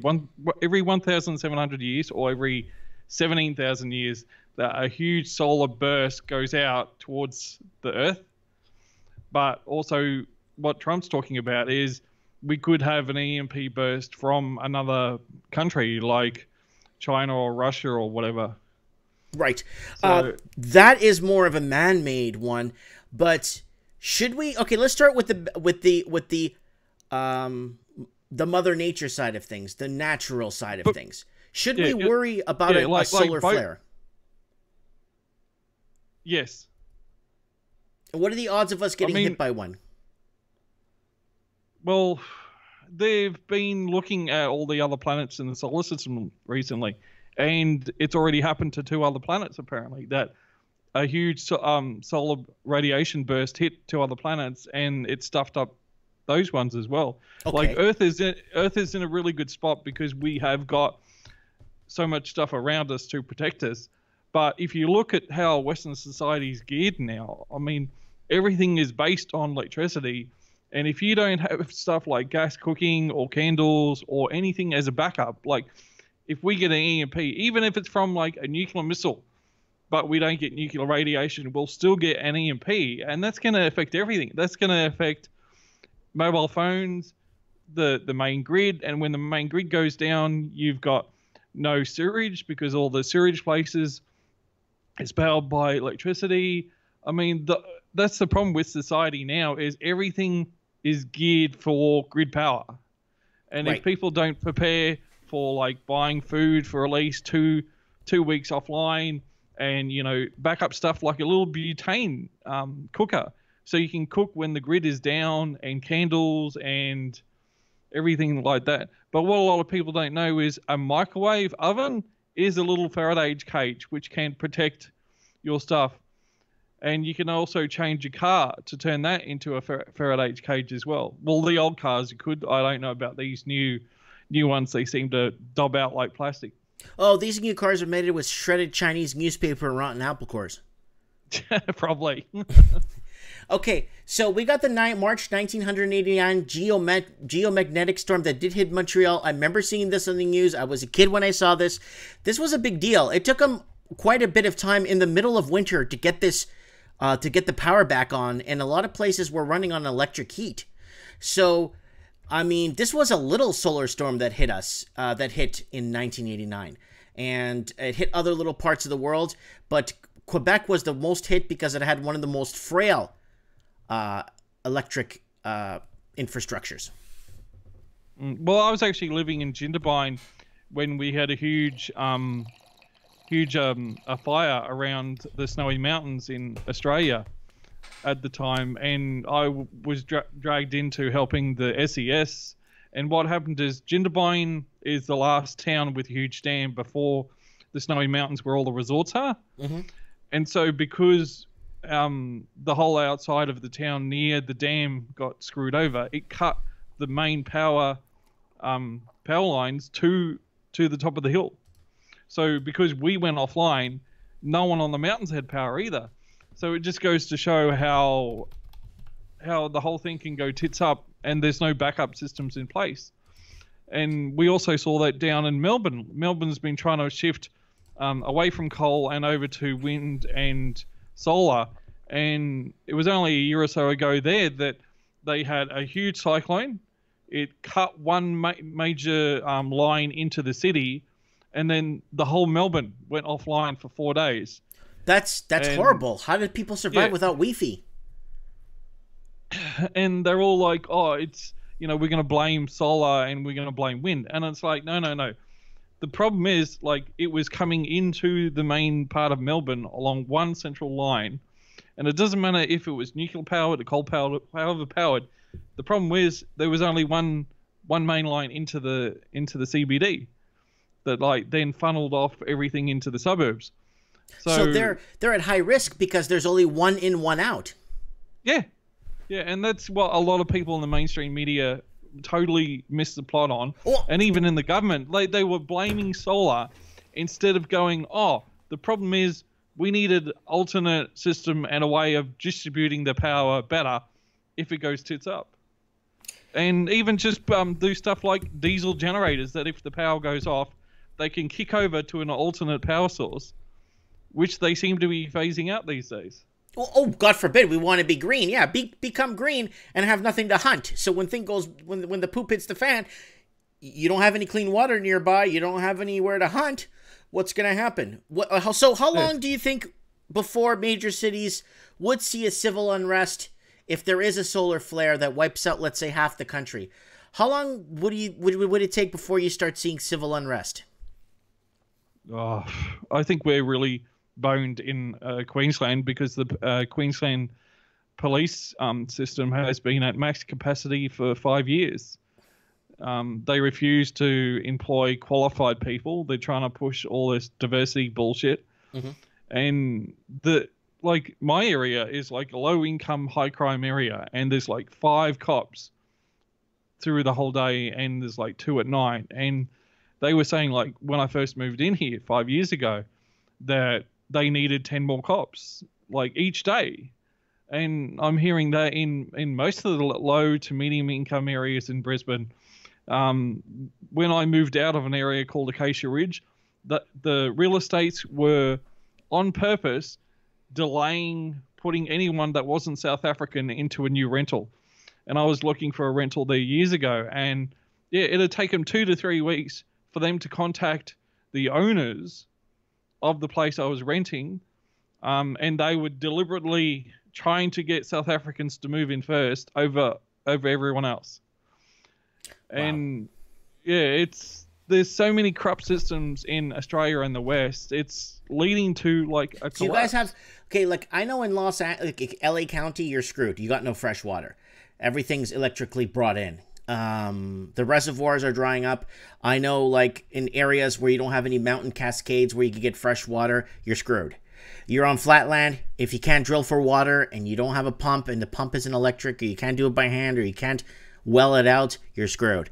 every 1,700 years or every 17,000 years that a huge solar burst goes out towards the Earth. But also what Trump's talking about is we could have an EMP burst from another country like China or Russia or whatever. Right. So, that is more of a man-made one, but should we? Okay, let's start with the Mother Nature side of things, the natural side of things. Should we worry about a solar flare? Yes. What are the odds of us getting hit by one? Well, they've been looking at all the other planets in the solar system recently, and it's already happened to 2 other planets, apparently, that a huge solar radiation burst hit 2 other planets, and it stuffed up those ones as well. Okay. Like Earth is in a really good spot because we have got so much stuff around us to protect us. But if you look at how Western society is geared now, I mean, everything is based on electricity. And if you don't have stuff like gas cooking or candles or anything as a backup, like if we get an EMP, even if it's from like a nuclear missile, but we don't get nuclear radiation, we'll still get an EMP. And that's going to affect everything. That's going to affect mobile phones, the main grid. And when the main grid goes down, you've got no sewage because all the sewage places is powered by electricity. I mean, that's the problem with society now is everything is geared for grid power. And right. If people don't prepare for like buying food for at least two weeks offline and, you know, backup stuff like a little butane cooker so you can cook when the grid is down, and candles and everything like that. But what a lot of people don't know is a microwave oven is a little Faraday cage which can protect your stuff. And you can also change your car to turn that into a Faraday cage as well. Well, the old cars you could. I don't know about these new ones. They seem to dob out like plastic. Oh, these new cars are made with shredded Chinese newspaper and rotten apple cores. Probably. Okay, so we got the March 1989 geomagnetic storm that did hit Montreal. I remember seeing this on the news. I was a kid when I saw this. This was a big deal. It took them quite a bit of time in the middle of winter to get this, to get the power back on, and a lot of places were running on electric heat. So, I mean, this was a little solar storm that hit us, that hit in 1989, and it hit other little parts of the world, but Quebec was the most hit because it had one of the most frail electric infrastructures. Well, I was actually living in Jindabyne when we had a huge a fire around the Snowy Mountains in Australia at the time, and I was dragged into helping the SES. And what happened is Jindabyne is the last town with a huge dam before the Snowy Mountains where all the resorts are. Mm-hmm. And so because the whole outside of the town near the dam got screwed over, it cut the main power lines to the top of the hill. So because we went offline, no one on the mountains had power either. So it just goes to show how the whole thing can go tits up and there's no backup systems in place. And we also saw that down in Melbourne. Melbourne's been trying to shift away from coal and over to wind and solar, And it was only a year or so ago there that they had a huge cyclone. It cut one major line into the city, and then the whole Melbourne went offline for 4 days. That's horrible. How did people survive without Wi-Fi? And they're all like, oh, it's, we're going to blame solar and we're going to blame wind. And it's like, no. The problem is, like, it was coming into the main part of Melbourne along one central line. And it doesn't matter if it was nuclear powered or coal powered, however powered. The problem was there was only one main line into the CBD that, like, then funneled off everything into the suburbs. So they're at high risk because there's only one in, one out. Yeah, and that's what a lot of people in the mainstream media totally missed the plot on. And even in the government, they were blaming solar instead of going, oh, the problem is we needed alternate system and a way of distributing the power better if it goes tits up. And even just do stuff like diesel generators that if the power goes off, they can kick over to an alternate power source, which they seem to be phasing out these days. Well, oh, God forbid we want to be green. Yeah, become green and have nothing to hunt. So when when the poop hits the fan, you don't have any clean water nearby. You don't have anywhere to hunt. What's going to happen? So how long do you think before major cities would see a civil unrest if there is a solar flare that wipes out, let's say, half the country? How long would it take before you start seeing civil unrest? Oh, I think we're really boned in Queensland because the Queensland police system has been at max capacity for 5 years. They refuse to employ qualified people. They're trying to push all this diversity bullshit. Mm-hmm. And my area is like a low income, high crime area. And there's like 5 cops through the whole day. And there's like 2 at night. And they were saying, like, when I first moved in here 5 years ago, that they needed 10 more cops, like, each day. And I'm hearing that in most of the low to medium income areas in Brisbane. When I moved out of an area called Acacia Ridge, the real estates were on purpose delaying putting anyone that wasn't South African into a new rental. And I was looking for a rental there years ago. And yeah, it had taken 2 to 3 weeks for them to contact the owners of the place I was renting. And they were deliberately trying to get South Africans to move in first over everyone else. Wow. And yeah, there's so many corrupt systems in Australia and the West. It's leading to like a collapse. So you guys have, like I know in LA County, you're screwed. You got no fresh water. Everything's electrically brought in. The reservoirs are drying up. I know, like, in areas where you don't have any mountain cascades where you can get fresh water, you're screwed. You're on flatland. If you can't drill for water and you don't have a pump and the pump isn't electric, or you can't do it by hand, or you can't well it out, you're screwed.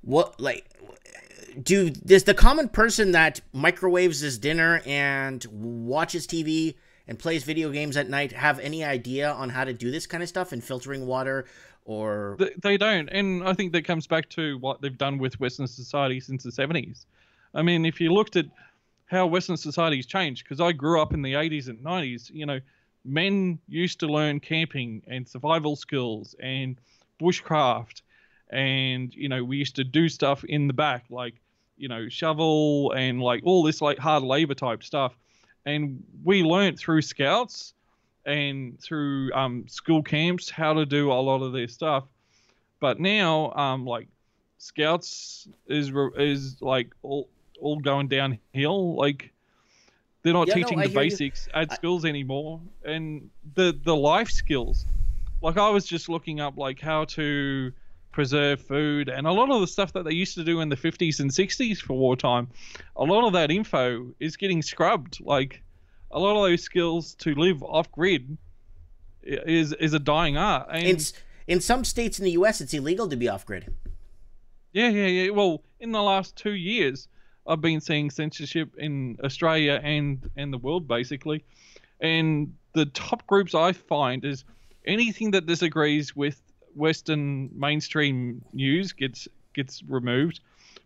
Does the common person that microwaves his dinner and watches TV and plays video games at night have any idea on how to do this kind of stuff and filtering water? Or they don't, and I think that comes back to what they've done with Western society since the 70s. I mean, if you looked at how Western society's changed, because I grew up in the 80s and 90s, men used to learn camping and survival skills and bushcraft, and we used to do stuff in the back, like shovel and like all this like hard labor type stuff, and we learned through scouts and through school camps how to do a lot of their stuff. But now like scouts is like all going downhill. Like they're not teaching the basics at schools anymore, and the life skills. Like I was just looking up like how to preserve food, and a lot of the stuff that they used to do in the 50s and 60s for wartime, a lot of that info is getting scrubbed. Like a lot of those skills to live off grid is a dying art. And in some states in the US, it's illegal to be off grid. Yeah. Well, in the last 2 years, I've been seeing censorship in Australia and the world basically. And the top groups I find is anything that disagrees with Western mainstream news gets removed.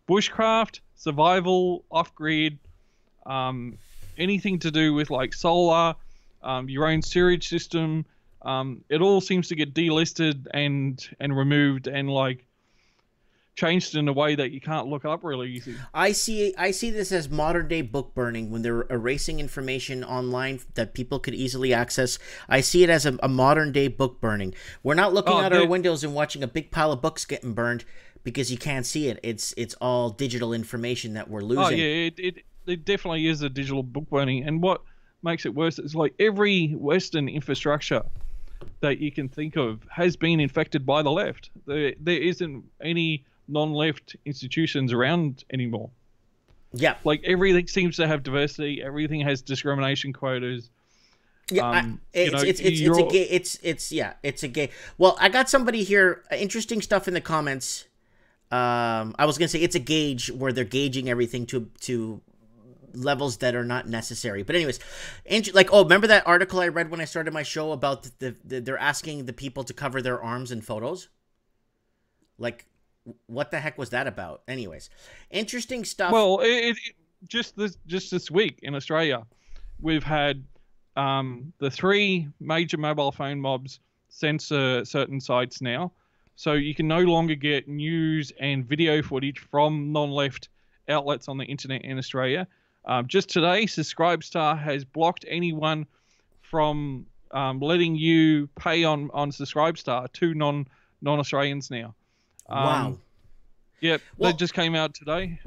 Bushcraft, survival, off grid, anything to do with like solar, your own sewage system. It all seems to get delisted and removed and like changed in a way that you can't look up really easy. I see this as modern day book burning, when they're erasing information online that people could easily access. I see it as a modern day book burning. We're not looking out our windows and watching a big pile of books getting burned because you can't see it. It's all digital information that we're losing. Oh yeah, it definitely is a digital book burning. And what makes it worse is like every Western infrastructure that you can think of has been infected by the left. There isn't any non-left institutions around anymore. Yeah, like everything seems to have diversity. Everything has discrimination quotas. Yeah, it's a gay. Well, I got somebody here. Interesting stuff in the comments. I was gonna say it's a gauge where they're gauging everything to levels that are not necessary. But anyways, like, oh, remember that article I read when I started my show about they're asking the people to cover their arms in photos? Like, what the heck was that about? Anyways, interesting stuff. Well, just this week in Australia, we've had the 3 major mobile phone mobs censor certain sites now. So you can no longer get news and video footage from non-left outlets on the internet in Australia. Just today, Subscribestar has blocked anyone from letting you pay on Subscribestar to non-Australians now. Wow. Yep, well, that just came out today.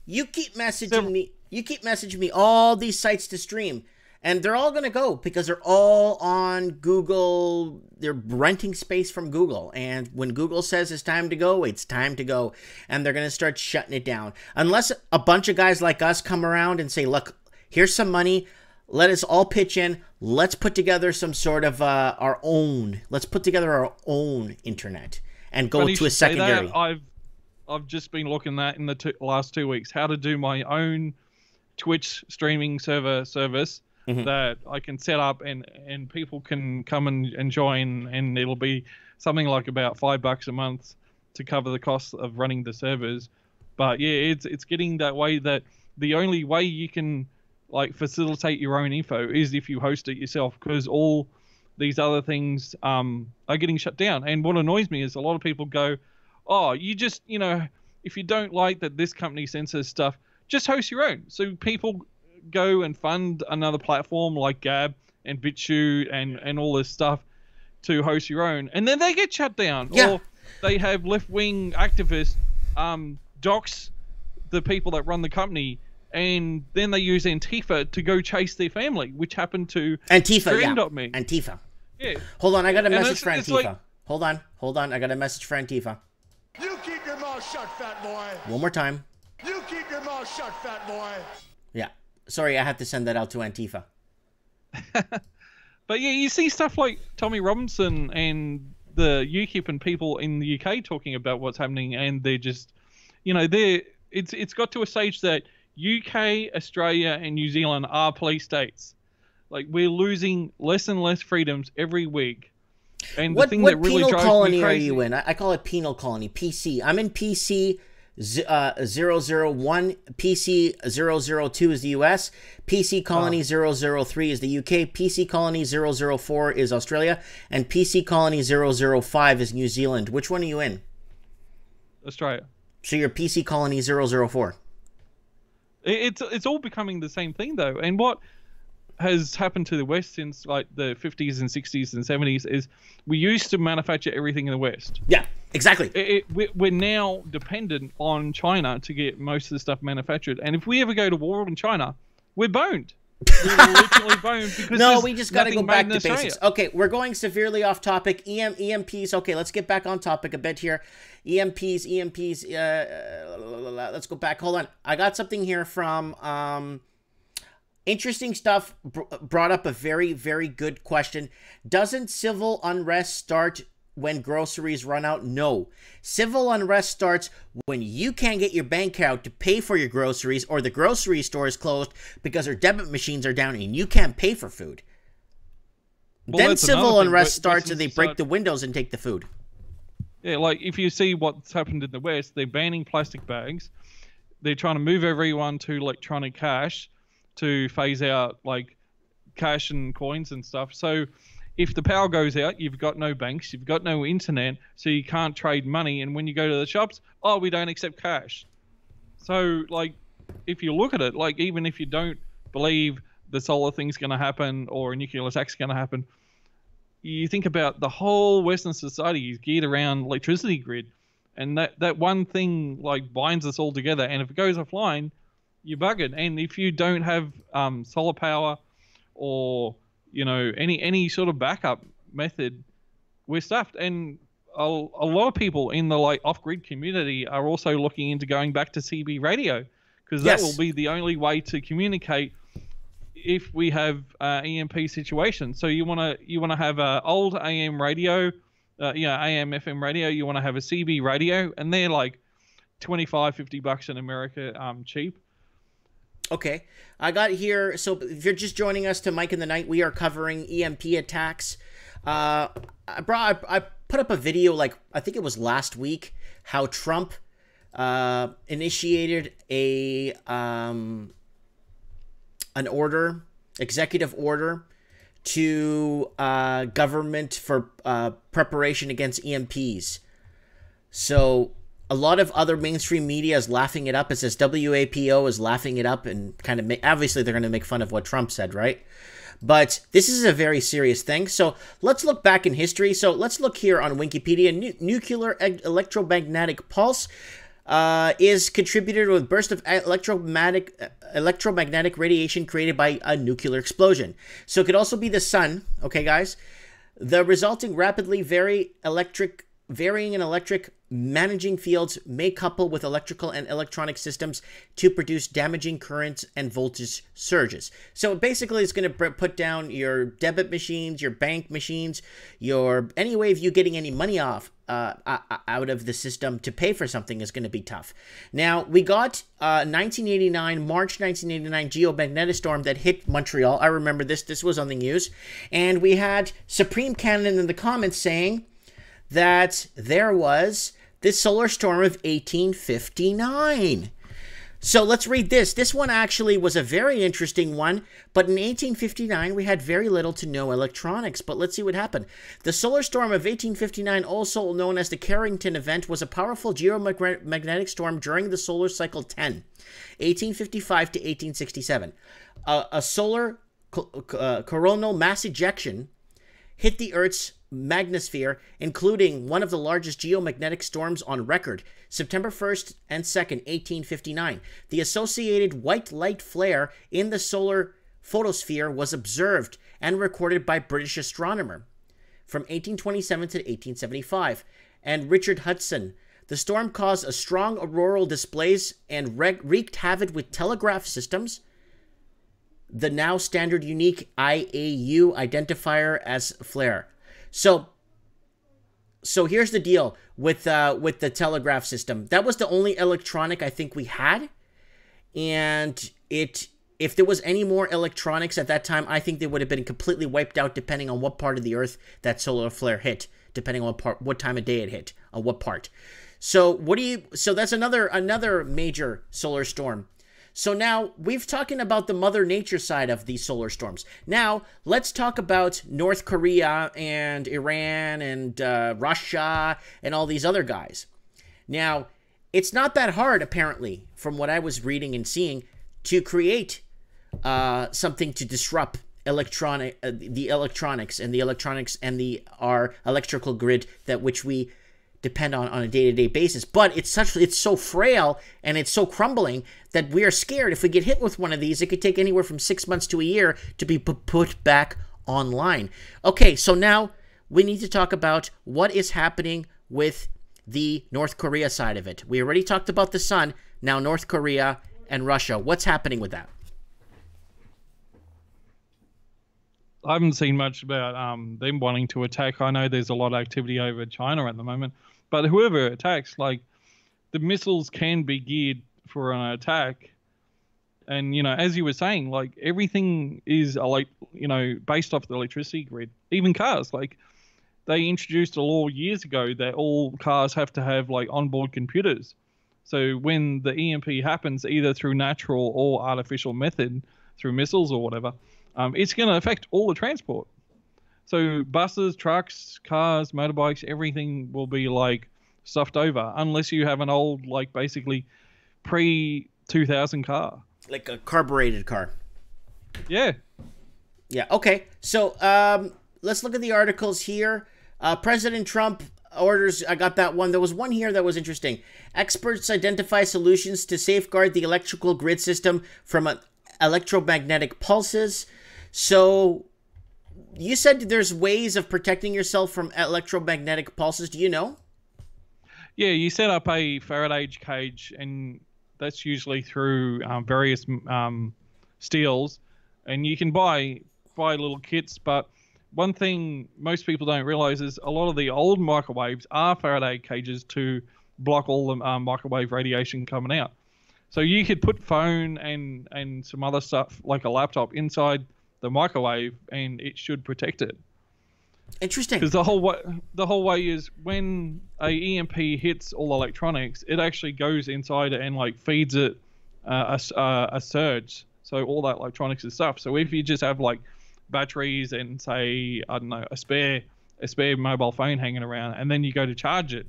You keep messaging me. You keep messaging me all these sites to stream, and they're all going to go because they're all on Google. They're renting space from Google, and when Google says it's time to go, it's time to go, and they're going to start shutting it down. Unless a bunch of guys like us come around and say, look, here's some money. Let us all pitch in. Let's put together some sort of our own. Let's put together our own internet and go to a secondary. I've just been looking at in the last 2 weeks how to do my own Twitch streaming service that I can set up and people can come and join, and it'll be something like about $5 a month to cover the cost of running the servers. But yeah, it's getting that way that the only way you can like facilitate your own info is if you host it yourself, because all these other things are getting shut down. And what annoys me is a lot of people go, oh, you just, if you don't like that this company censors stuff, just host your own. So people go and fund another platform like Gab and BitChute and all this stuff to host your own. And then they get shut down. Yeah. Or they have left-wing activists dox the people that run the company, and then they use Antifa to go chase their family, which happened to Antifa, Stream.me. Antifa. Yeah. Hold on, I got a message for Antifa. Like, hold on, I got a message for Antifa. You keep your mouth shut, fat boy. One more time. You keep your mouth shut, fat boy. Yeah. Sorry, I had to send that out to Antifa. But yeah, you see stuff like Tommy Robinson and the UKIP and people in the UK talking about what's happening, and they're just, it's got to a stage that UK, Australia, and New Zealand are police states. Like, we're losing less and less freedoms every week. And what that really penal colony me crazy, are you in? I call it penal colony, PC. I'm in PC 001, PC 002 is the US, PC colony 003 is the UK, PC colony 004 is Australia, and PC colony 005 is New Zealand. Which one are you in? Australia. So you're PC colony 004. It's all becoming the same thing, though. And what has happened to the West since like the 50s and 60s and 70s is we used to manufacture everything in the West. Yeah, exactly. We're now dependent on China to get most of the stuff manufactured. And if we ever go to war in China, we're boned. We're literally boned because no, we just got to go back to Australia. basics. Okay, we're going severely off topic. EMPs. Okay, let's get back on topic a bit here. EMPs. Let's go back. Hold on. I got something here from interesting stuff. Brought up a very, very good question. Doesn't civil unrest start when groceries run out? No. Civil unrest starts when you can't get your bank account to pay for your groceries, or the grocery store is closed because their debit machines are down and you can't pay for food. Well, then civil unrest starts and they break the windows and take the food. Yeah, like if you see what's happened in the West, they're banning plastic bags. They're trying to move everyone to electronic cash to phase out like cash and coins and stuff. So if the power goes out, you've got no banks, you've got no internet, so you can't trade money. And when you go to the shops, oh, we don't accept cash. So, like, if you look at it, like, even if you don't believe the solar thing's going to happen or a nuclear attack's going to happen, you think about the whole Western society is geared around electricity grid. And that one thing, like, binds us all together. And if it goes offline, you're buggered. And if you don't have solar power or, you know, any sort of backup method, we're stuffed. And a lot of people in the, like, off-grid community are also looking into going back to CB radio, because that will be the only way to communicate if we have EMP situation. So you want to have a old AM radio, AM FM radio. You want to have a CB radio, and they're like $25-$50 in America, cheap. Okay, I got here. So if you're just joining us to Mike in the Night, we are covering EMP attacks. I put up a video, like, I think it was last week, how Trump initiated an executive order to government for preparation against EMPs. So a lot of other mainstream media is laughing it up. It says WAPO is laughing it up and kind of obviously they're going to make fun of what Trump said, right? But this is a very serious thing. So let's look back in history. So let's look here on Wikipedia. Nuclear electromagnetic pulse is contributed with a burst of electromagnetic radiation created by a nuclear explosion. So it could also be the sun, okay, guys? The resulting rapidly varying electric managing fields may couple with electrical and electronic systems to produce damaging currents and voltage surges. So basically it's going to put down your debit machines, your bank machines, any way of you getting any money off out of the system to pay for something is going to be tough. Now, we got March 1989 geomagnetic storm that hit Montreal. I remember this. This was on the news. And we had Supreme Canon in the comments saying that there was this solar storm of 1859. So let's read this. This one actually was a very interesting one, but in 1859, we had very little to no electronics. But let's see what happened. The solar storm of 1859, also known as the Carrington event, was a powerful geomagnetic storm during the solar cycle 10, 1855 to 1867. A solar coronal mass ejection hit the Earth's magnetosphere, including one of the largest geomagnetic storms on record, September 1st and 2nd, 1859. The associated white light flare in the solar photosphere was observed and recorded by British astronomer from 1827 to 1875, and Richard Hudson. The storm caused a strong auroral displays and wreaked havoc with telegraph systems, the now standard unique IAU identifier as flare. So here's the deal with the telegraph system. That was the only electronic I think we had, and if there was any more electronics at that time, I think they would have been completely wiped out, depending on what part of the Earth that solar flare hit, depending on what time of day it hit, on what part. So that's another major solar storm. So now we've talking about the Mother Nature side of these solar storms. Now let's talk about North Korea and Iran and Russia and all these other guys. Now, it's not that hard, apparently, from what I was reading and seeing, to create something to disrupt the electronics and our electrical grid that which we depend on a day-to-day basis. But it's so frail and it's so crumbling that we are scared if we get hit with one of these, it could take anywhere from 6 months to a year to be put back online. Okay, so now we need to talk about what is happening with the North Korea side of it. We already talked about the sun, now North Korea and Russia. What's happening with that? I haven't seen much about them wanting to attack. I know there's a lot of activity over China at the moment, but whoever attacks, like, the missiles can be geared for an attack. And, you know, as you were saying, like, everything is, like, you know, based off the electricity grid. Even cars, like, they introduced a law years ago that all cars have to have, like, onboard computers. So when the EMP happens, either through natural or artificial method, through missiles or whatever, it's going to affect all the transport. So buses, trucks, cars, motorbikes, everything will be like stuffed over, unless you have an old, like basically pre-2000 car. Like a carbureted car. Yeah. Yeah, okay. So let's look at the articles here. President Trump orders, I got that one. There was one here that was interesting. Experts identify solutions to safeguard the electrical grid system from electromagnetic pulses. So you said there's ways of protecting yourself from electromagnetic pulses. Do you know? Yeah, you set up a Faraday cage, and that's usually through various steels, and you can buy little kits. But one thing most people don't realize is a lot of the old microwaves are Faraday cages to block all the microwave radiation coming out. So you could put phone and some other stuff like a laptop inside the microwave, and it should protect it. Interesting. Because the whole way is when a EMP hits all electronics, it actually goes inside it and like feeds it a surge. So all that electronics is stuff. So if you just have like batteries and say, I don't know, a spare mobile phone hanging around, and then you go to charge it,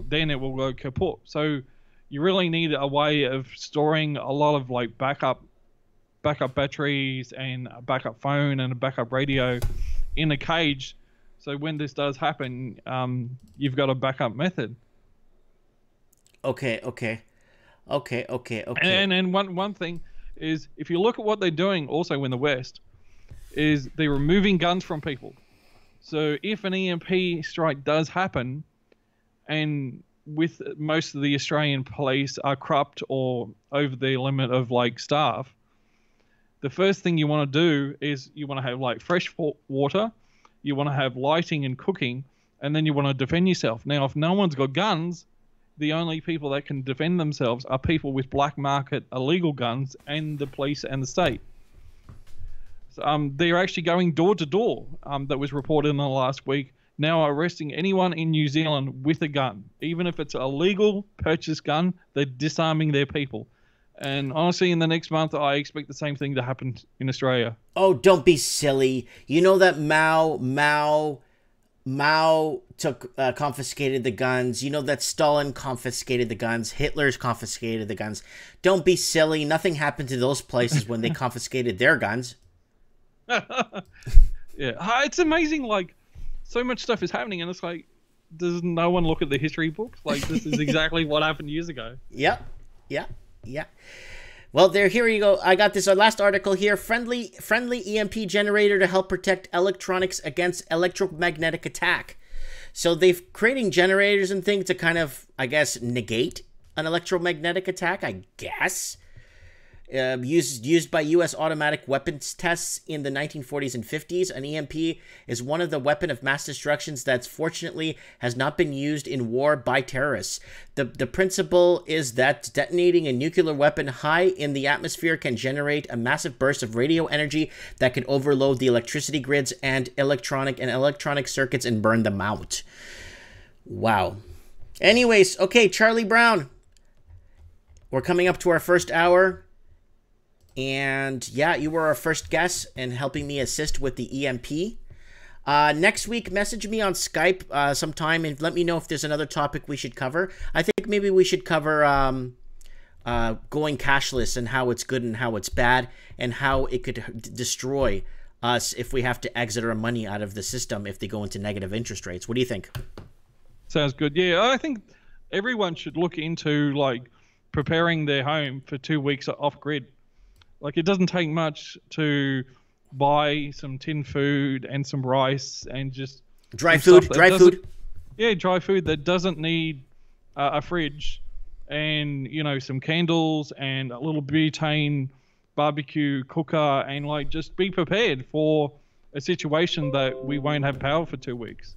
then it will go kaput. So you really need a way of storing a lot of like backup batteries and a backup phone and a backup radio in a cage. So when this does happen, you've got a backup method. Okay. And one thing is, if you look at what they're doing also in the West, is they're removing guns from people. So if an EMP strike does happen, and with most of the Australian police are corrupt or over the limit of like staff, the first thing you want to do is you want to have like fresh water, you want to have lighting and cooking, and then you want to defend yourself. Now, if no one's got guns, the only people that can defend themselves are people with black market illegal guns and the police and the state. So, they're actually going door to door, that was reported in the last week, now arresting anyone in New Zealand with a gun. Even if it's a legal purchase gun, they're disarming their people. And honestly, in the next month, I expect the same thing to happen in Australia. Oh, don't be silly. You know that Mao took confiscated the guns. You know that Stalin confiscated the guns. Hitler's confiscated the guns. Don't be silly. Nothing happened to those places when they confiscated their guns. Yeah, it's amazing. Like, so much stuff is happening, and it's like, does no one look at the history books? Like, this is exactly what happened years ago. Yep. Yeah. Well, here you go. I got this last article here. Friendly EMP generator to help protect electronics against electromagnetic attack. So they've creating generators and things to kind of, I guess, negate an electromagnetic attack, I guess. Used by U.S. automatic weapons tests in the 1940s and 50s. An EMP is one of the weapon of mass destructions that fortunately has not been used in war by terrorists. The principle is that detonating a nuclear weapon high in the atmosphere can generate a massive burst of radio energy that can overload the electricity grids and electronic circuits and burn them out. Wow. Anyways, okay, Charlie Brown. We're coming up to our first hour. And yeah, you were our first guest and helping me assist with the EMP. Next week, message me on Skype sometime and let me know if there's another topic we should cover. I think maybe we should cover going cashless and how it's good and how it's bad and how it could destroy us if we have to exit our money out of the system if they go into negative interest rates. What do you think? Sounds good. Yeah, I think everyone should look into like preparing their home for 2 weeks off grid. Like, it doesn't take much to buy some tin food and some rice and just dry food. Yeah, dry food that doesn't need a fridge, and some candles and a little butane barbecue cooker, and like just be prepared for a situation that we won't have power for 2 weeks.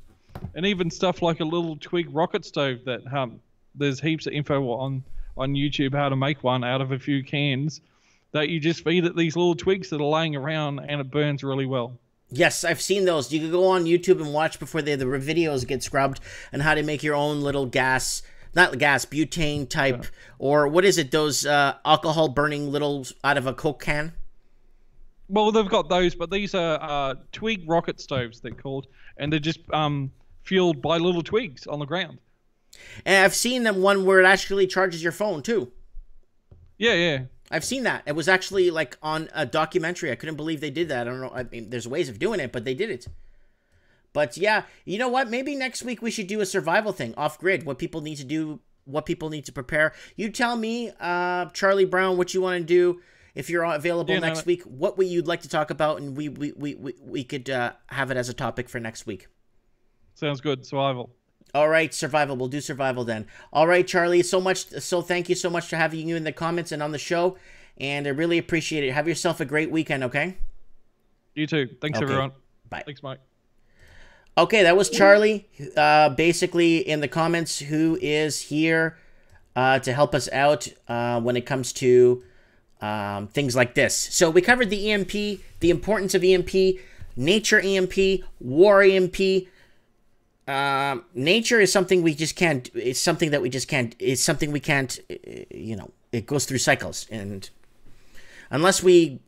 And even stuff like a little twig rocket stove that there's heaps of info on YouTube how to make one out of a few cans. That you just feed it these little twigs that are laying around, and it burns really well. Yes, I've seen those. You can go on YouTube and watch before the videos get scrubbed and how to make your own little butane type, or what is it, those alcohol burning little out of a Coke can? Well, they've got those, but these are twig rocket stoves, they're called, and they're just fueled by little twigs on the ground. And I've seen them one where it actually charges your phone too. Yeah. I've seen that. It was actually like on a documentary. I couldn't believe they did that. I don't know. I mean, there's ways of doing it, but they did it. But yeah, you know what? Maybe next week we should do a survival thing off grid. What people need to do, what people need to prepare. You tell me, Charlie Brown, what you want to do. If you're available next week, what you'd like to talk about, and we could have it as a topic for next week. Sounds good. Survival. All right, survival. We'll do survival then. All right, Charlie. So thank you so much for having you in the comments and on the show, and I really appreciate it. Have yourself a great weekend. Okay. You too. Thanks, everyone. Bye. Thanks, Mike. Okay, that was Charlie, basically in the comments, who is here to help us out when it comes to things like this. So we covered the EMP, the importance of EMP, nature EMP, war EMP. Nature is something we just can't. It's something that we just can't. It's something we can't. You know, it goes through cycles, and unless we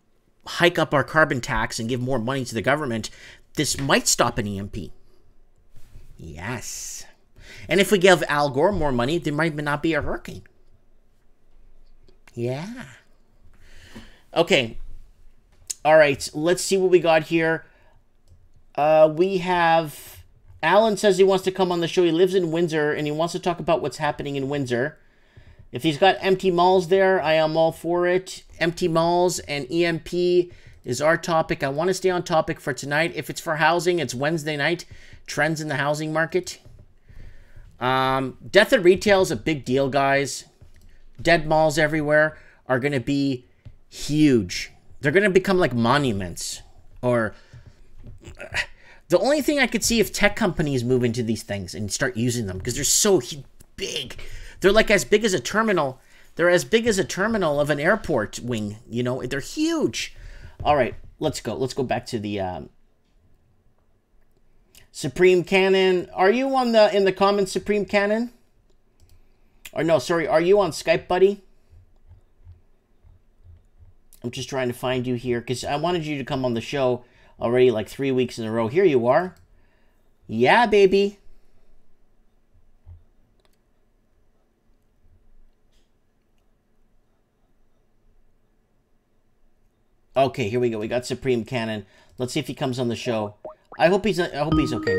hike up our carbon tax and give more money to the government, this might stop an EMP. Yes, and if we give Al Gore more money, there might not be a hurricane. Yeah. Okay. All right. Let's see what we got here. We have. Alan says he wants to come on the show. He lives in Windsor, and he wants to talk about what's happening in Windsor. If he's got empty malls there, I am all for it. Empty malls and EMP is our topic. I want to stay on topic for tonight. If it's for housing, it's Wednesday night. Trends in the housing market. Death at retail is a big deal, guys. Dead malls everywhere are going to be huge. They're going to become like monuments. Or... the only thing I could see if tech companies move into these things and start using them, because they're so big. They're like as big as a terminal. They're as big as a terminal of an airport wing. You know, they're huge. All right, let's go. Let's go back to the Supreme Cannon. Are you on in the comments, Supreme Cannon? Or no, sorry, are you on Skype, buddy? I'm just trying to find you here because I wanted you to come on the show already like 3 weeks in a row. Here you are. Yeah, baby. Okay, here we go. We got Supreme Cannon. Let's see if he comes on the show. I hope he's okay.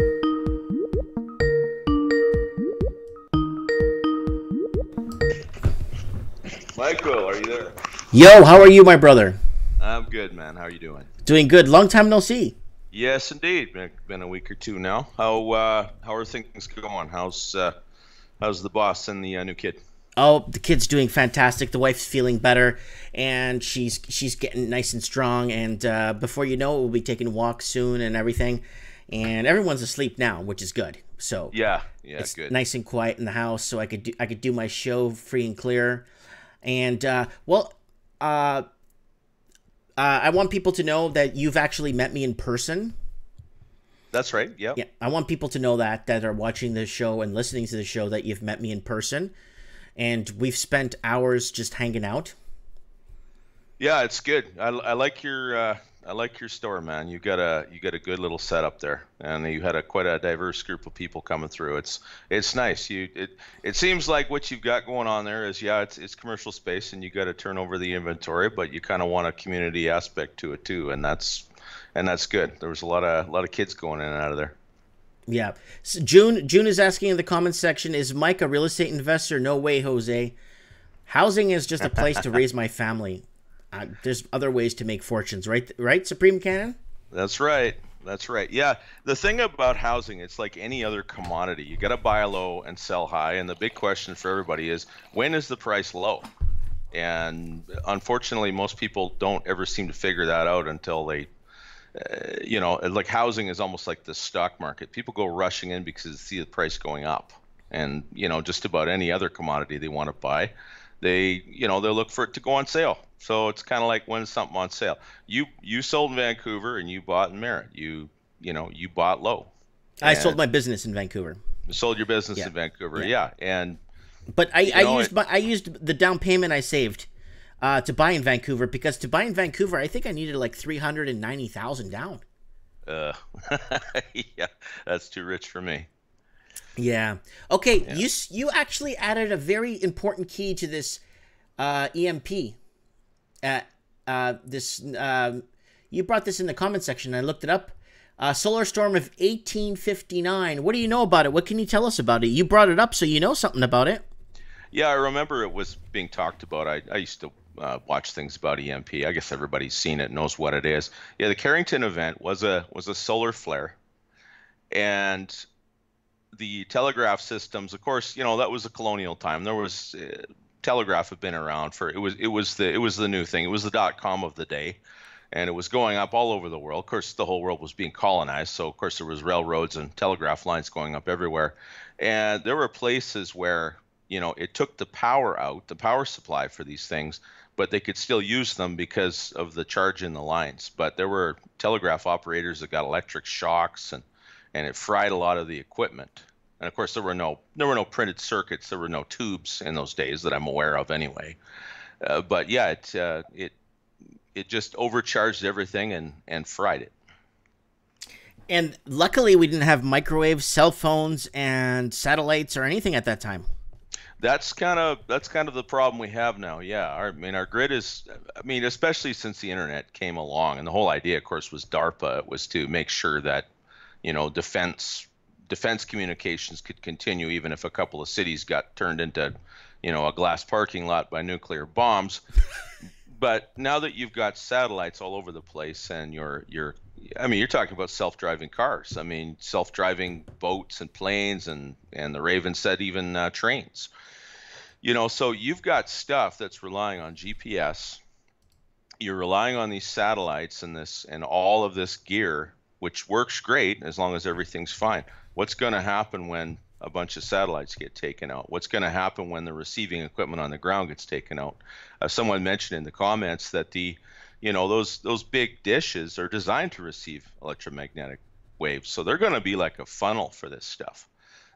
Michael, are you there? Yo, how are you, my brother? I'm good, man. How are you doing? Doing good. Long time no see. Yes, indeed. Been a week or two now. How are things going? How's the boss and the new kid? Oh, the kid's doing fantastic. The wife's feeling better, and she's getting nice and strong. And before you know it, we'll be taking walks soon and everything. And everyone's asleep now, which is good. So yeah, it's good. Nice and quiet in the house, so I could do my show free and clear. And I want people to know that you've actually met me in person. That's right. Yeah. Yeah. I want people to know that are watching the show and listening to the show that you've met me in person, and we've spent hours just hanging out. Yeah, it's good. I like your store, man. You got a good little setup there, and you had quite a diverse group of people coming through. It's nice. It seems like what you've got going on there is it's commercial space, and you got to turn over the inventory, but you kind of want a community aspect to it too, and that's good. There was a lot of kids going in and out of there. Yeah. So June is asking in the comments section, is Mike a real estate investor? No way, Jose. Housing is just a place to raise my family. There's other ways to make fortunes, right, Supreme Cannon? That's right. Yeah, the thing about housing, it's like any other commodity. You got to buy low and sell high, and the big question for everybody is, when is the price low? And unfortunately, most people don't ever seem to figure that out until they, like housing is almost like the stock market. People go rushing in because they see the price going up, and just about any other commodity they want to buy, they'll look for it to go on sale. So it's kind of like when something on sale. You sold in Vancouver and you bought in Merritt. You bought low. I sold my business in Vancouver. You sold your business in Vancouver, yeah. And but I used the down payment I saved to buy in Vancouver, because to buy in Vancouver, I think I needed like 390,000 down. Uh, yeah, that's too rich for me. Yeah. Okay. Yeah. You actually added a very important key to this EMP. This you brought this in the comment section. I looked it up. Solar storm of 1859. What do you know about it? What can you tell us about it? You brought it up, so you know something about it. Yeah, I remember it was being talked about. I used to watch things about EMP. I guess everybody's seen it, knows what it is. Yeah, the Carrington event was a solar flare, and the telegraph systems. Of course, that was a colonial time. There was telegraph had been around for it was the new thing. It was the .com of the day, and it was going up all over the world. Of course, the whole world was being colonized, so of course there was railroads and telegraph lines going up everywhere, and there were places where it took the power out, the power supply for these things, but they could still use them because of the charge in the lines. But there were telegraph operators that got electric shocks, and it fried a lot of the equipment. And of course, there were no printed circuits, there were no tubes in those days that I'm aware of anyway. But yeah, it just overcharged everything and fried it. And luckily, we didn't have microwaves, cell phones, and satellites or anything at that time. That's kind of the problem we have now. Yeah, our grid is. Especially since the internet came along, and the whole idea, of course, was DARPA. It was to make sure that defense communications could continue even if a couple of cities got turned into a glass parking lot by nuclear bombs. But now that you've got satellites all over the place, and you're talking about self-driving cars. Self-driving boats and planes, and the Raven said even trains. So you've got stuff that's relying on GPS. You're relying on these satellites and all of this gear, which works great as long as everything's fine. What's going to happen when a bunch of satellites get taken out? What's going to happen when the receiving equipment on the ground gets taken out? Someone mentioned in the comments that those big dishes are designed to receive electromagnetic waves, so they're going to be like a funnel for this stuff.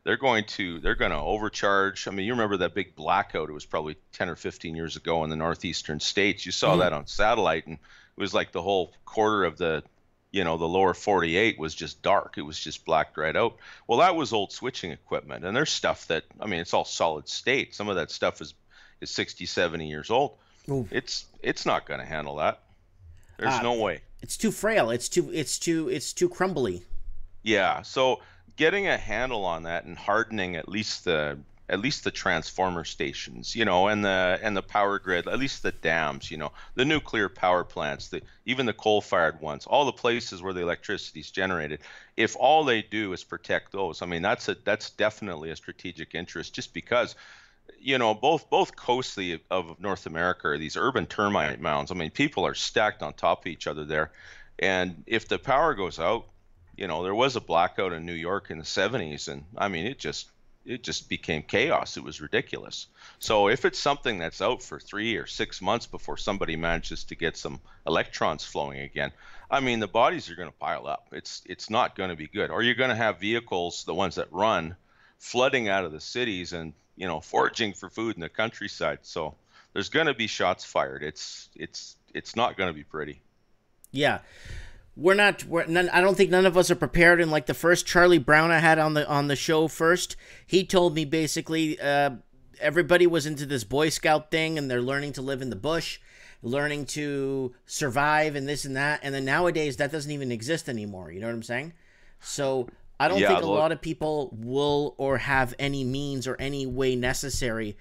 They're going to overcharge. You remember that big blackout? It was probably 10 or 15 years ago in the northeastern states. You saw that on satellite, and it was like the whole quarter of the lower 48 was just dark. It was just blacked right out. Well, that was old switching equipment, and there's stuff that it's all solid state. Some of that stuff is 60, 70 years old. Ooh. It's not going to handle that. There's no way. It's too frail. It's too crumbly. Yeah. So getting a handle on that and hardening at least the transformer stations, and the power grid, at least the dams, the nuclear power plants, even the coal-fired ones, all the places where the electricity is generated. If all they do is protect those, that's definitely a strategic interest, just because both coasts of North America are these urban termite mounds. People are stacked on top of each other there, and if the power goes out, there was a blackout in New York in the 70s, and it just became chaos. It was ridiculous. So if it's something that's out for 3 or 6 months before somebody manages to get some electrons flowing again, the bodies are going to pile up. It's not going to be good. Or you're going to have vehicles, the ones that run, flooding out of the cities and foraging for food in the countryside. So there's going to be shots fired. It's not going to be pretty. Yeah. I don't think none of us are prepared. And like the first Charlie Brown I had on the show first, he told me basically everybody was into this Boy Scout thing, and they're learning to live in the bush, learning to survive and this and that. And then nowadays that doesn't even exist anymore. You know what I'm saying? So I don't think a lot of people will or have any means or any way necessary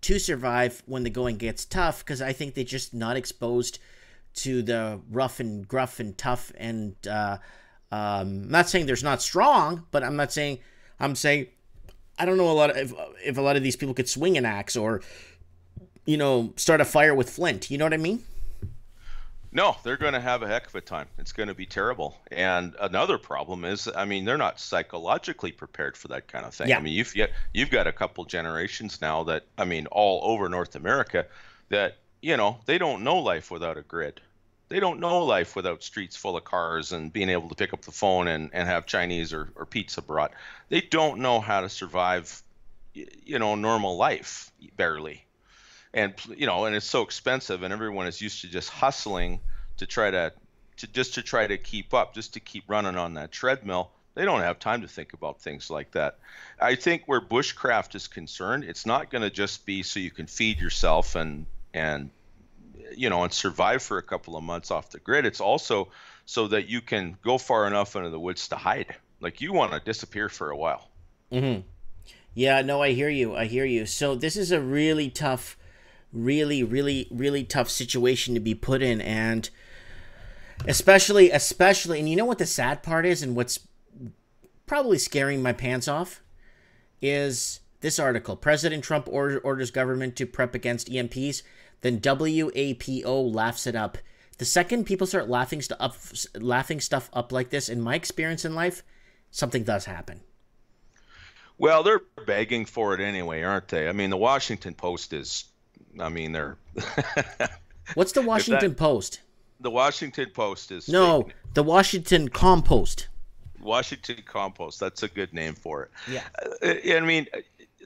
to survive when the going gets tough, because I think they're just not exposed to the rough and gruff and tough. And I'm not saying there's not strong, but I'm saying I don't know if a lot of these people could swing an axe or start a fire with flint. You know what I mean? No, they're going to have a heck of a time. It's going to be terrible. And another problem is, they're not psychologically prepared for that kind of thing. Yeah. You've got a couple generations now that, all over North America that, they don't know life without a grid. They don't know life without streets full of cars and being able to pick up the phone and have Chinese or pizza brought. They don't know how to survive, normal life, barely. and and it's so expensive, and everyone is used to just hustling to try to keep up, just to keep running on that treadmill. They don't have time to think about things like that. I think where bushcraft is concerned, it's not going to just be so you can feed yourself and survive for a couple of months off the grid. It's also so that you can go far enough into the woods to hide. Like, you want to disappear for a while. Mm-hmm. Yeah, no, I hear you. So this is a really tough, really tough situation to be put in, and especially, and you know what the sad part is, and what's probably scaring my pants off, is this article. President Trump orders government to prep against EMPs, then WAPO laughs it up. The second people start laughing stuff up like this, in my experience in life, something does happen. Well, they're begging for it anyway, aren't they? I mean, the Washington Post is, they're... What's the Washington Post? The Washington Post is... No, the Washington Compost. Washington Compost, that's a good name for it. Yeah. I mean,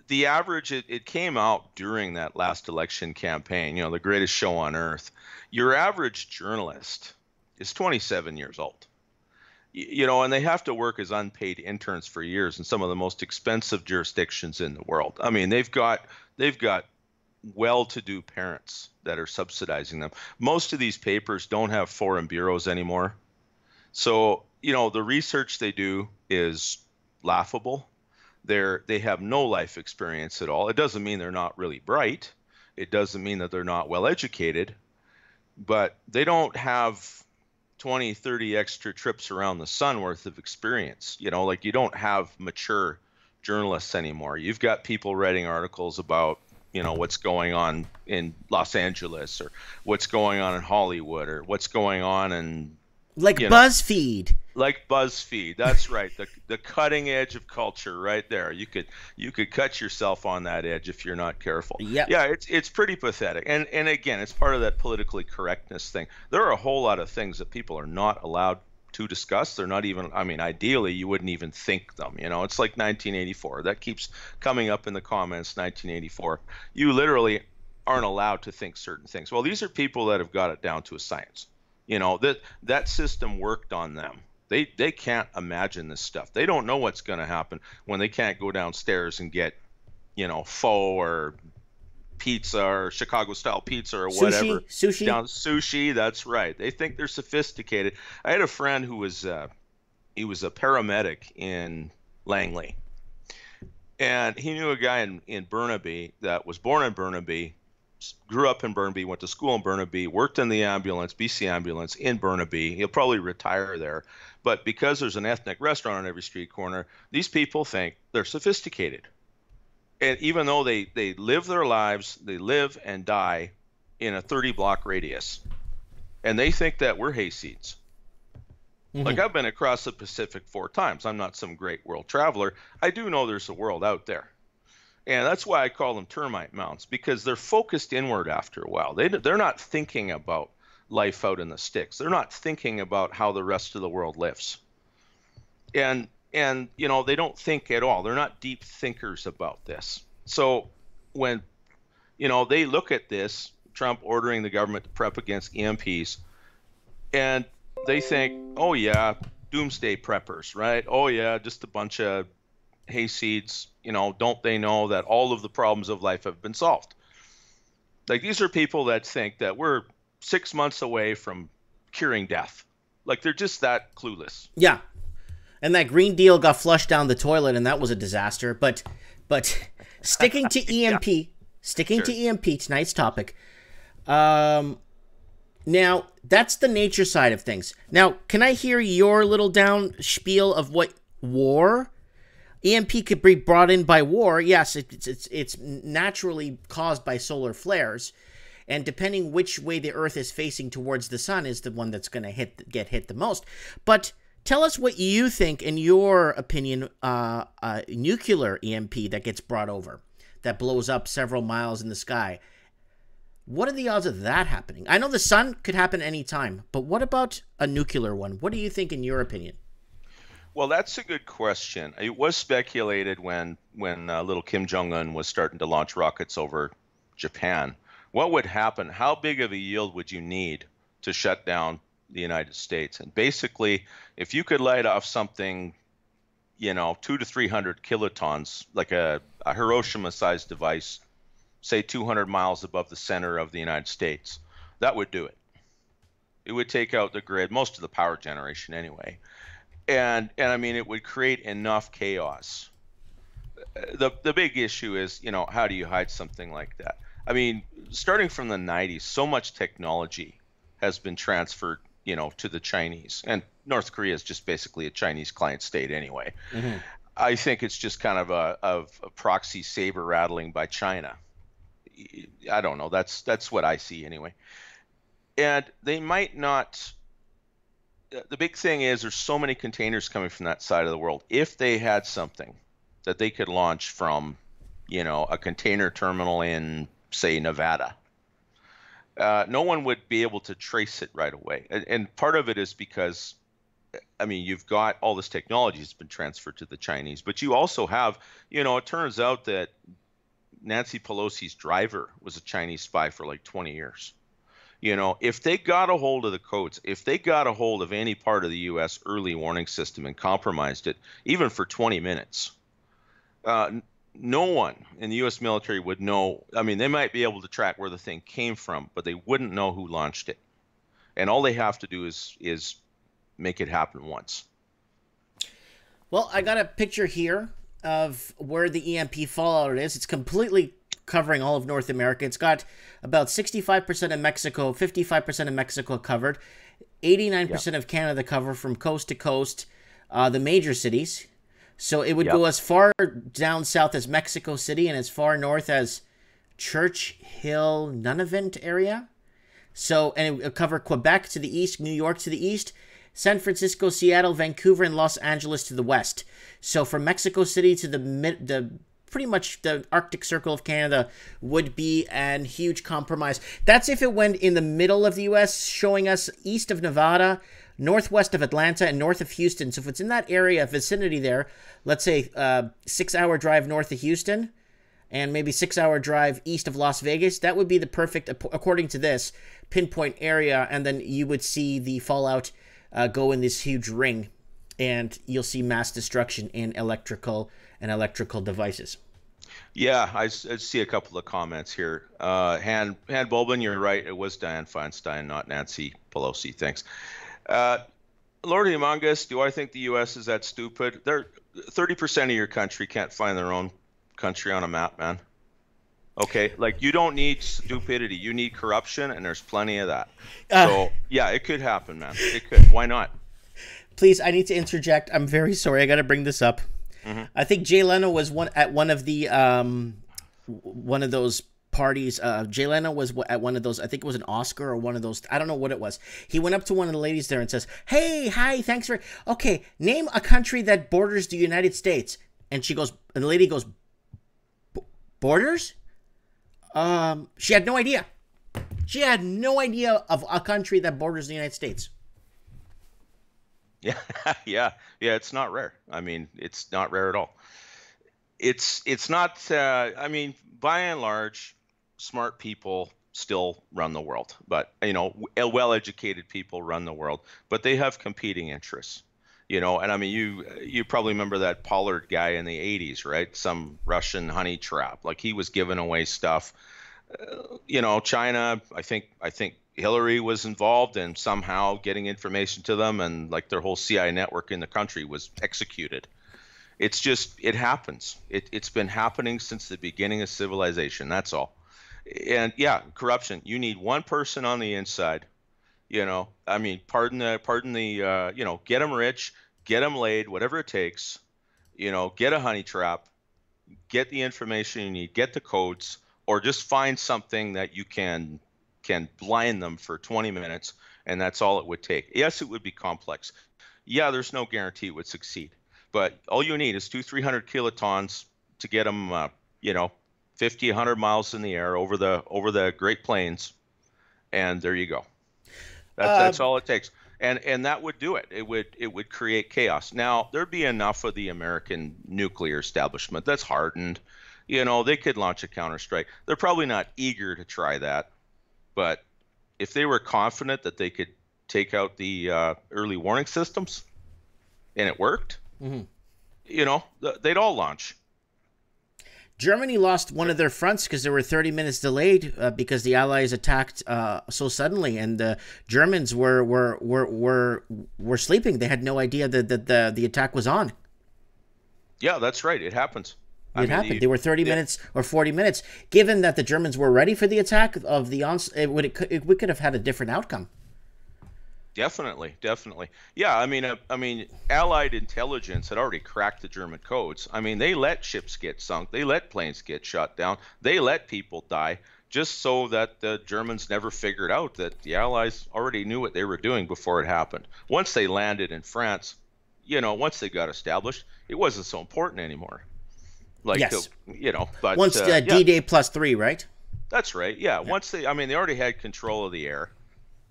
the average, it came out during that last election campaign, the greatest show on earth. Your average journalist is 27 years old. And they have to work as unpaid interns for years in some of the most expensive jurisdictions in the world. I mean, they've got well-to-do parents that are subsidizing them. Most of these papers don't have foreign bureaus anymore. So, the research they do is laughable. They have no life experience at all. It doesn't mean they're not really bright. It doesn't mean that they're not well educated, but they don't have 20, 30 extra trips around the sun worth of experience. You don't have mature journalists anymore. You've got people writing articles about, what's going on in Los Angeles, or what's going on in Hollywood, or what's going on in BuzzFeed. Like BuzzFeed, that's right. The cutting edge of culture, right there. You could cut yourself on that edge if you're not careful. Yep. Yeah, it's pretty pathetic. And again, it's part of that politically correctness thing. There are a whole lot of things that people are not allowed to discuss. They're not even. Ideally, you wouldn't even think them. It's like 1984. That keeps coming up in the comments. 1984. You literally aren't allowed to think certain things. Well, these are people that have got it down to a science. That system worked on them. They can't imagine this stuff. They don't know what's going to happen when they can't go downstairs and get, pho or pizza or Chicago-style pizza or whatever. Sushi, that's right. They think they're sophisticated. I had a friend who was he was a paramedic in Langley. And he knew a guy in Burnaby that was born in Burnaby, grew up in Burnaby, went to school in Burnaby, worked in the ambulance, BC ambulance in Burnaby. He'll probably retire there. But because there's an ethnic restaurant on every street corner, these people think they're sophisticated. And even though they live their lives, they live and die in a 30-block radius. And they think that we're hayseeds. Mm-hmm. Like, I've been across the Pacific 4 times. I'm not some great world traveler. I do know there's a world out there. And that's why I call them termite mounds, because they're focused inward after a while. They're not thinking about life out in the sticks. They're not thinking about how the rest of the world lives. And they don't think at all. They're not deep thinkers about this. So when, they look at this, Trump ordering the government to prep against EMPs, and they think, oh yeah, doomsday preppers, right? Oh yeah, just a bunch of hayseeds. Don't they know that all of the problems of life have been solved? Like, these are people that think that we're 6 months away from curing death. Like, they're just that clueless. Yeah. And that Green Deal got flushed down the toilet, and that was a disaster. But sticking to EMP, to EMP, tonight's topic. Now, that's the nature side of things. Now, can I hear your little down spiel of what war? EMP could be brought in by war. Yes, it's naturally caused by solar flares. And depending which way the Earth is facing towards the sun is the one that's going to get hit the most. But tell us what you think, in your opinion, nuclear EMP that gets brought over, that blows up several miles in the sky. What are the odds of that happening? I know the sun could happen any time, but what about a nuclear one? What do you think, in your opinion? Well, that's a good question. It was speculated when little Kim Jong-un was starting to launch rockets over Japan, what would happen? How big of a yield would you need to shut down the United States? And basically, if you could light off something, 200 to 300 kilotons, like a Hiroshima-sized device, say 200 miles above the center of the United States, that would do it. It would take out the grid, most of the power generation anyway. And I mean, it would create enough chaos. The big issue is, how do you hide something like that? I mean, starting from the 90s, so much technology has been transferred, to the Chinese. And North Korea is just basically a Chinese client state anyway. Mm-hmm. I think it's just kind of a proxy saber rattling by China. I don't know. That's what I see anyway. And they might not. The big thing is there's so many containers coming from that side of the world. If they had something that they could launch from, a container terminal in, say, Nevada, no one would be able to trace it right away. And part of it is because, I mean, you've got all this technology that's been transferred to the Chinese, but you also have, it turns out that Nancy Pelosi's driver was a Chinese spy for like 20 years. If they got a hold of the codes, if they got a hold of any part of the U.S. early warning system and compromised it, even for 20 minutes, no one in the U.S. military would know. I mean, they might be able to track where the thing came from, but they wouldn't know who launched it. And all they have to do is make it happen once. Well, I got a picture here of where the EMP fallout is. It's completely covering all of North America. It's got about 65% of Mexico, 55% of Mexico covered, 89% of Canada covered from coast to coast, the major cities. So it would go as far down south as Mexico City and as far north as Churchill, Nunavut area. So, and it would cover Quebec to the east, New York to the east, San Francisco, Seattle, Vancouver, and Los Angeles to the west. So from Mexico City to the pretty much the Arctic Circle of Canada would be an huge compromise. That's if it went in the middle of the U.S., showing us east of Nevada, northwest of Atlanta, and north of Houston. So if it's in that area, vicinity there, let's say 6-hour drive north of Houston, and maybe 6-hour drive east of Las Vegas, that would be the perfect, according to this, pinpoint area, and then you would see the fallout go in this huge ring, and you'll see mass destruction in electrical devices. Yeah, I see a couple of comments here. Han Bulbin, you're right. It was Dianne Feinstein, not Nancy Pelosi. Thanks. Lord Humongous, do I think the U.S. is that stupid? 30% of your country can't find their own country on a map, man. Okay, like, you don't need stupidity. You need corruption, and there's plenty of that. So, yeah, it could happen, man. It could. Why not? Please, I need to interject. I'm very sorry. I got to bring this up. Mm-hmm. I think Jay Leno was at one of those parties. Jay Leno was at one of those. I think it was an Oscar or one of those. I don't know what it was. He went up to one of the ladies there and says, "Hey, hi, thanks for. Okay, name a country that borders the United States." And she goes, and the lady goes, "Borders?" She had no idea. She had no idea of a country that borders the United States. Yeah, it's not rare. I mean, it's not rare at all. It's not, I mean, by and large, smart people still run the world, but, well-educated people run the world, but they have competing interests, and I mean, you probably remember that Pollard guy in the 80s, right? Some Russian honey trap, like, he was giving away stuff. China, I think Hillary was involved in somehow getting information to them, and like their whole CIA network in the country was executed. It's just, it happens. It's been happening since the beginning of civilization. That's all. And yeah, corruption. You need one person on the inside. I mean, pardon the get them rich, get them laid, whatever it takes. Get a honey trap, get the information you need, get the codes, or just find something that you can blind them for 20 minutes, and that's all it would take. Yes, it would be complex. Yeah, there's no guarantee it would succeed, but all you need is 200-300 kilotons to get them, 50, 100 miles in the air over the Great Plains, and there you go. That's all it takes, and that would do it. It would create chaos. Now, there'd be enough of the American nuclear establishment that's hardened You know, they could launch a counterstrike. They're probably not eager to try that, but if they were confident that they could take out the early warning systems and it worked, you know, they'd all launch. Germany lost one of their fronts because they were 30 minutes delayed because the Allies attacked so suddenly, and the Germans were sleeping. They had no idea that the attack was on. Yeah, that's right. It happens. It happened. They were 30 minutes or 40 minutes. Given that the Germans were ready for the attack of the we could have had a different outcome. Definitely. Yeah, I mean, Allied intelligence had already cracked the German codes. I mean, they let ships get sunk, they let planes get shot down, they let people die, just so that the Germans never figured out that the Allies already knew what they were doing before it happened. Once they landed in France, you know, once they got established, it wasn't so important anymore. Like, yes. You know, but once D-Day +3, right? That's right. Yeah. Once they already had control of the air.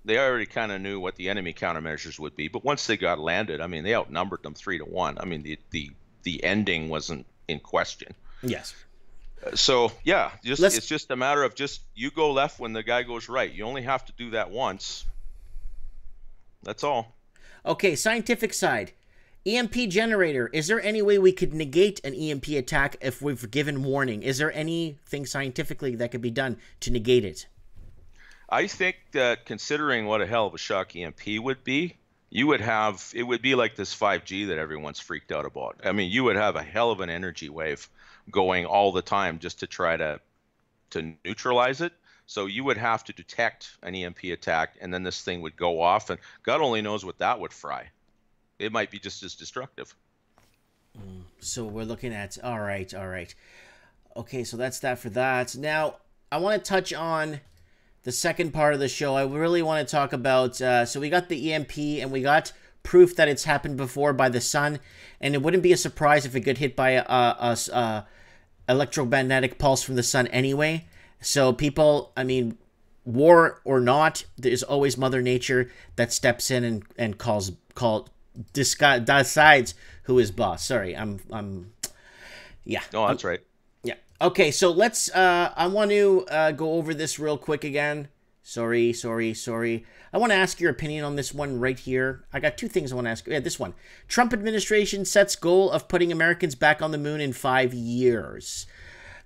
They already kind of knew what the enemy countermeasures would be, but once they got landed, I mean, they outnumbered them 3-1. I mean, the ending wasn't in question. Yes. So yeah, it's just a matter of you go left when the guy goes right. You only have to do that once. That's all. Okay, scientific side. EMP generator. Is there any way we could negate an EMP attack if we've given warning? Is there anything scientifically that could be done to negate it? I think that considering what a hell of a shock EMP would be, it would be like this 5G that everyone's freaked out about. I mean, you would have a hell of an energy wave going all the time just to try to neutralize it. So you would have to detect an EMP attack, and then this thing would go off, and God only knows what that would fry. It might be just as destructive. So we're looking at, all right. Okay, so that's that for that. Now, I want to touch on the second part of the show. I really want to talk about, so we got the EMP and we got proof that it's happened before by the sun, and it wouldn't be a surprise if it got hit by a electromagnetic pulse from the sun anyway. So people, I mean, war or not, there's always Mother Nature that steps in and decides who is boss. Sorry, yeah. No, that's right. Yeah. Okay, so let's, I want to go over this real quick again. Sorry. I want to ask your opinion on this one right here. I got two things I want to ask. Yeah, this one. Trump administration sets goal of putting Americans back on the moon in 5 years.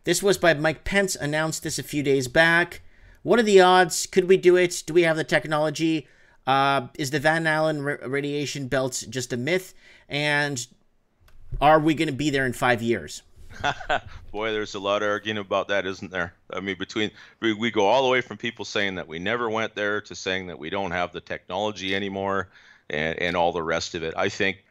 This was by Mike Pence, announced this a few days back. What are the odds? Could we do it? Do we have the technology? Is the Van Allen radiation belt just a myth? And are we going to be there in 5 years? Boy, there's a lot of arguing about that, isn't there? I mean, we go all the way from people saying that we never went there to saying that we don't have the technology anymore and all the rest of it. I think,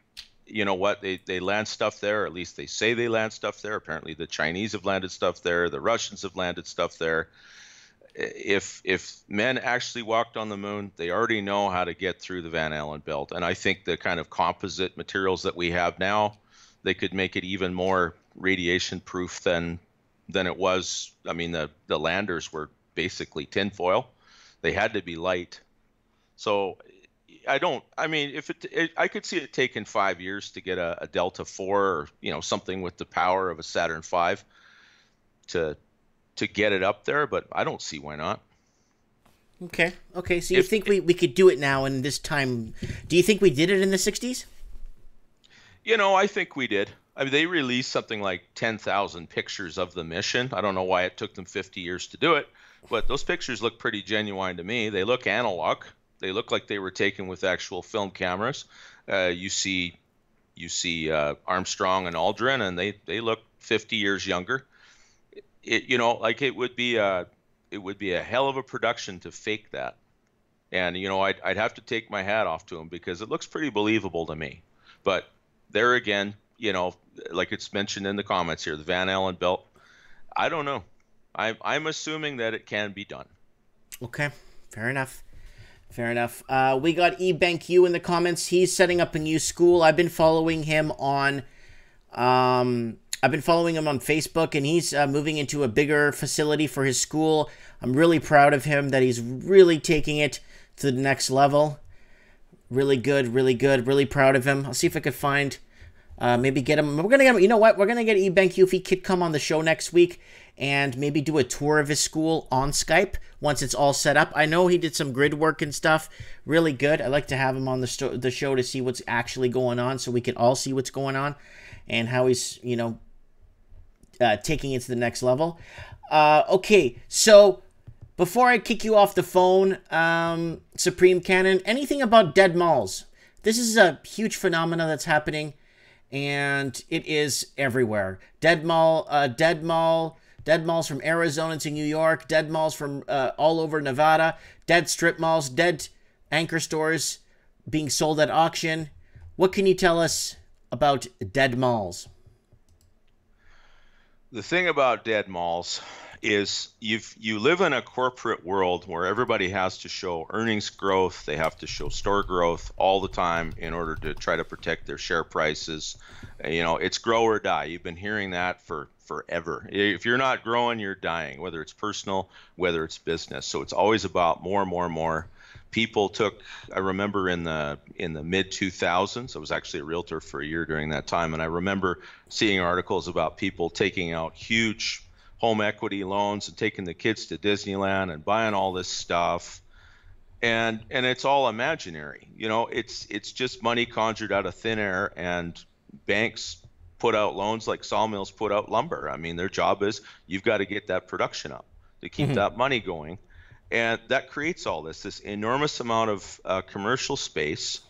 you know what, they land stuff there, or at least they say they land stuff there. Apparently the Chinese have landed stuff there. The Russians have landed stuff there. If men actually walked on the moon, they already know how to get through the Van Allen belt. And I think the kind of composite materials that we have now, they could make it even more radiation proof than it was. I mean, the landers were basically tinfoil. They had to be light. So I could see it taking 5 years to get a Delta IV or, you know, something with the power of a Saturn V to get it up there, but I don't see why not. Okay. So you think we could do it now in this time? Do you think we did it in the 60s? You know, I think we did. I mean, they released something like 10,000 pictures of the mission. I don't know why it took them 50 years to do it, but those pictures look pretty genuine to me. They look analog. They look like they were taken with actual film cameras. You see Armstrong and Aldrin, and they look 50 years younger. It would be a hell of a production to fake that. And, you know, I'd have to take my hat off to them because it looks pretty believable to me. But there again, you know, like it's mentioned in the comments here, the Van Allen belt, I don't know. I'm assuming that it can be done. Okay, fair enough. We got eBankU in the comments. He's setting up a new school. I've been following him on Facebook, and he's moving into a bigger facility for his school. I'm really proud of him that he's really taking it to the next level. Really good. Really proud of him. I'll see if I could find Maybe get him. We're gonna get him. You know what? We're gonna get Ebank Yuffie Kid come on the show next week, and maybe do a tour of his school on Skype once it's all set up. I know he did some grid work and stuff, really good. I'd like to have him on the show to see what's actually going on, so we can all see what's going on, and how he's taking it to the next level. Okay, so before I kick you off the phone, Supreme Cannon, anything about dead malls? This is a huge phenomena that's happening, and it is everywhere. Dead malls from Arizona to New York, dead malls from all over Nevada, dead strip malls, dead anchor stores being sold at auction. What can you tell us about dead malls? The thing about dead malls is you live in a corporate world where everybody has to show earnings growth, they have to show store growth all the time in order to try to protect their share prices. It's grow or die. You've been hearing that for forever. If you're not growing, you're dying, whether it's personal, whether it's business. So it's always about more. People I remember in the mid 2000s, I was actually a realtor for a year during that time, and I remember seeing articles about people taking out huge home equity loans and taking the kids to Disneyland and buying all this stuff, and it's all imaginary. It's just money conjured out of thin air, and banks put out loans like sawmills put out lumber. I mean, their job is you've got to get that production up to keep that money going, and that creates all this enormous amount of commercial space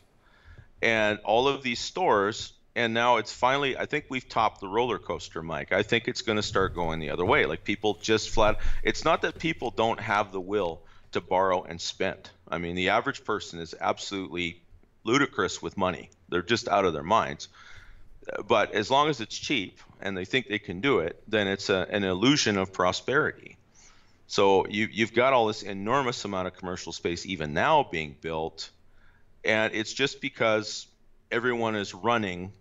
and all of these stores. And now it's finally, I think we've topped the roller coaster, Mike. I think it's going to start going the other way. Like people just it's not that people don't have the will to borrow and spend. I mean, the average person is absolutely ludicrous with money. They're just out of their minds. But as long as it's cheap and they think they can do it, then it's an illusion of prosperity. So you've got all this enormous amount of commercial space even now being built. And it's just because everyone is running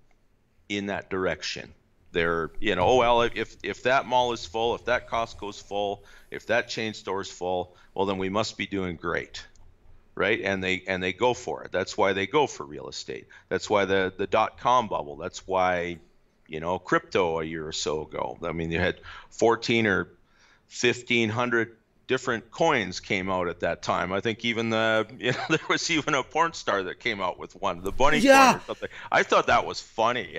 in that direction. They're, if that mall is full, if that Costco's full, if that chain store's full, well, then we must be doing great, right? And they go for it. That's why they go for real estate. That's why the .com bubble. That's why, crypto a year or so ago. I mean, you had 14 or 1,500 different coins came out at that time. I think even there was even a porn star that came out with one, the bunny coin or something. I thought that was funny.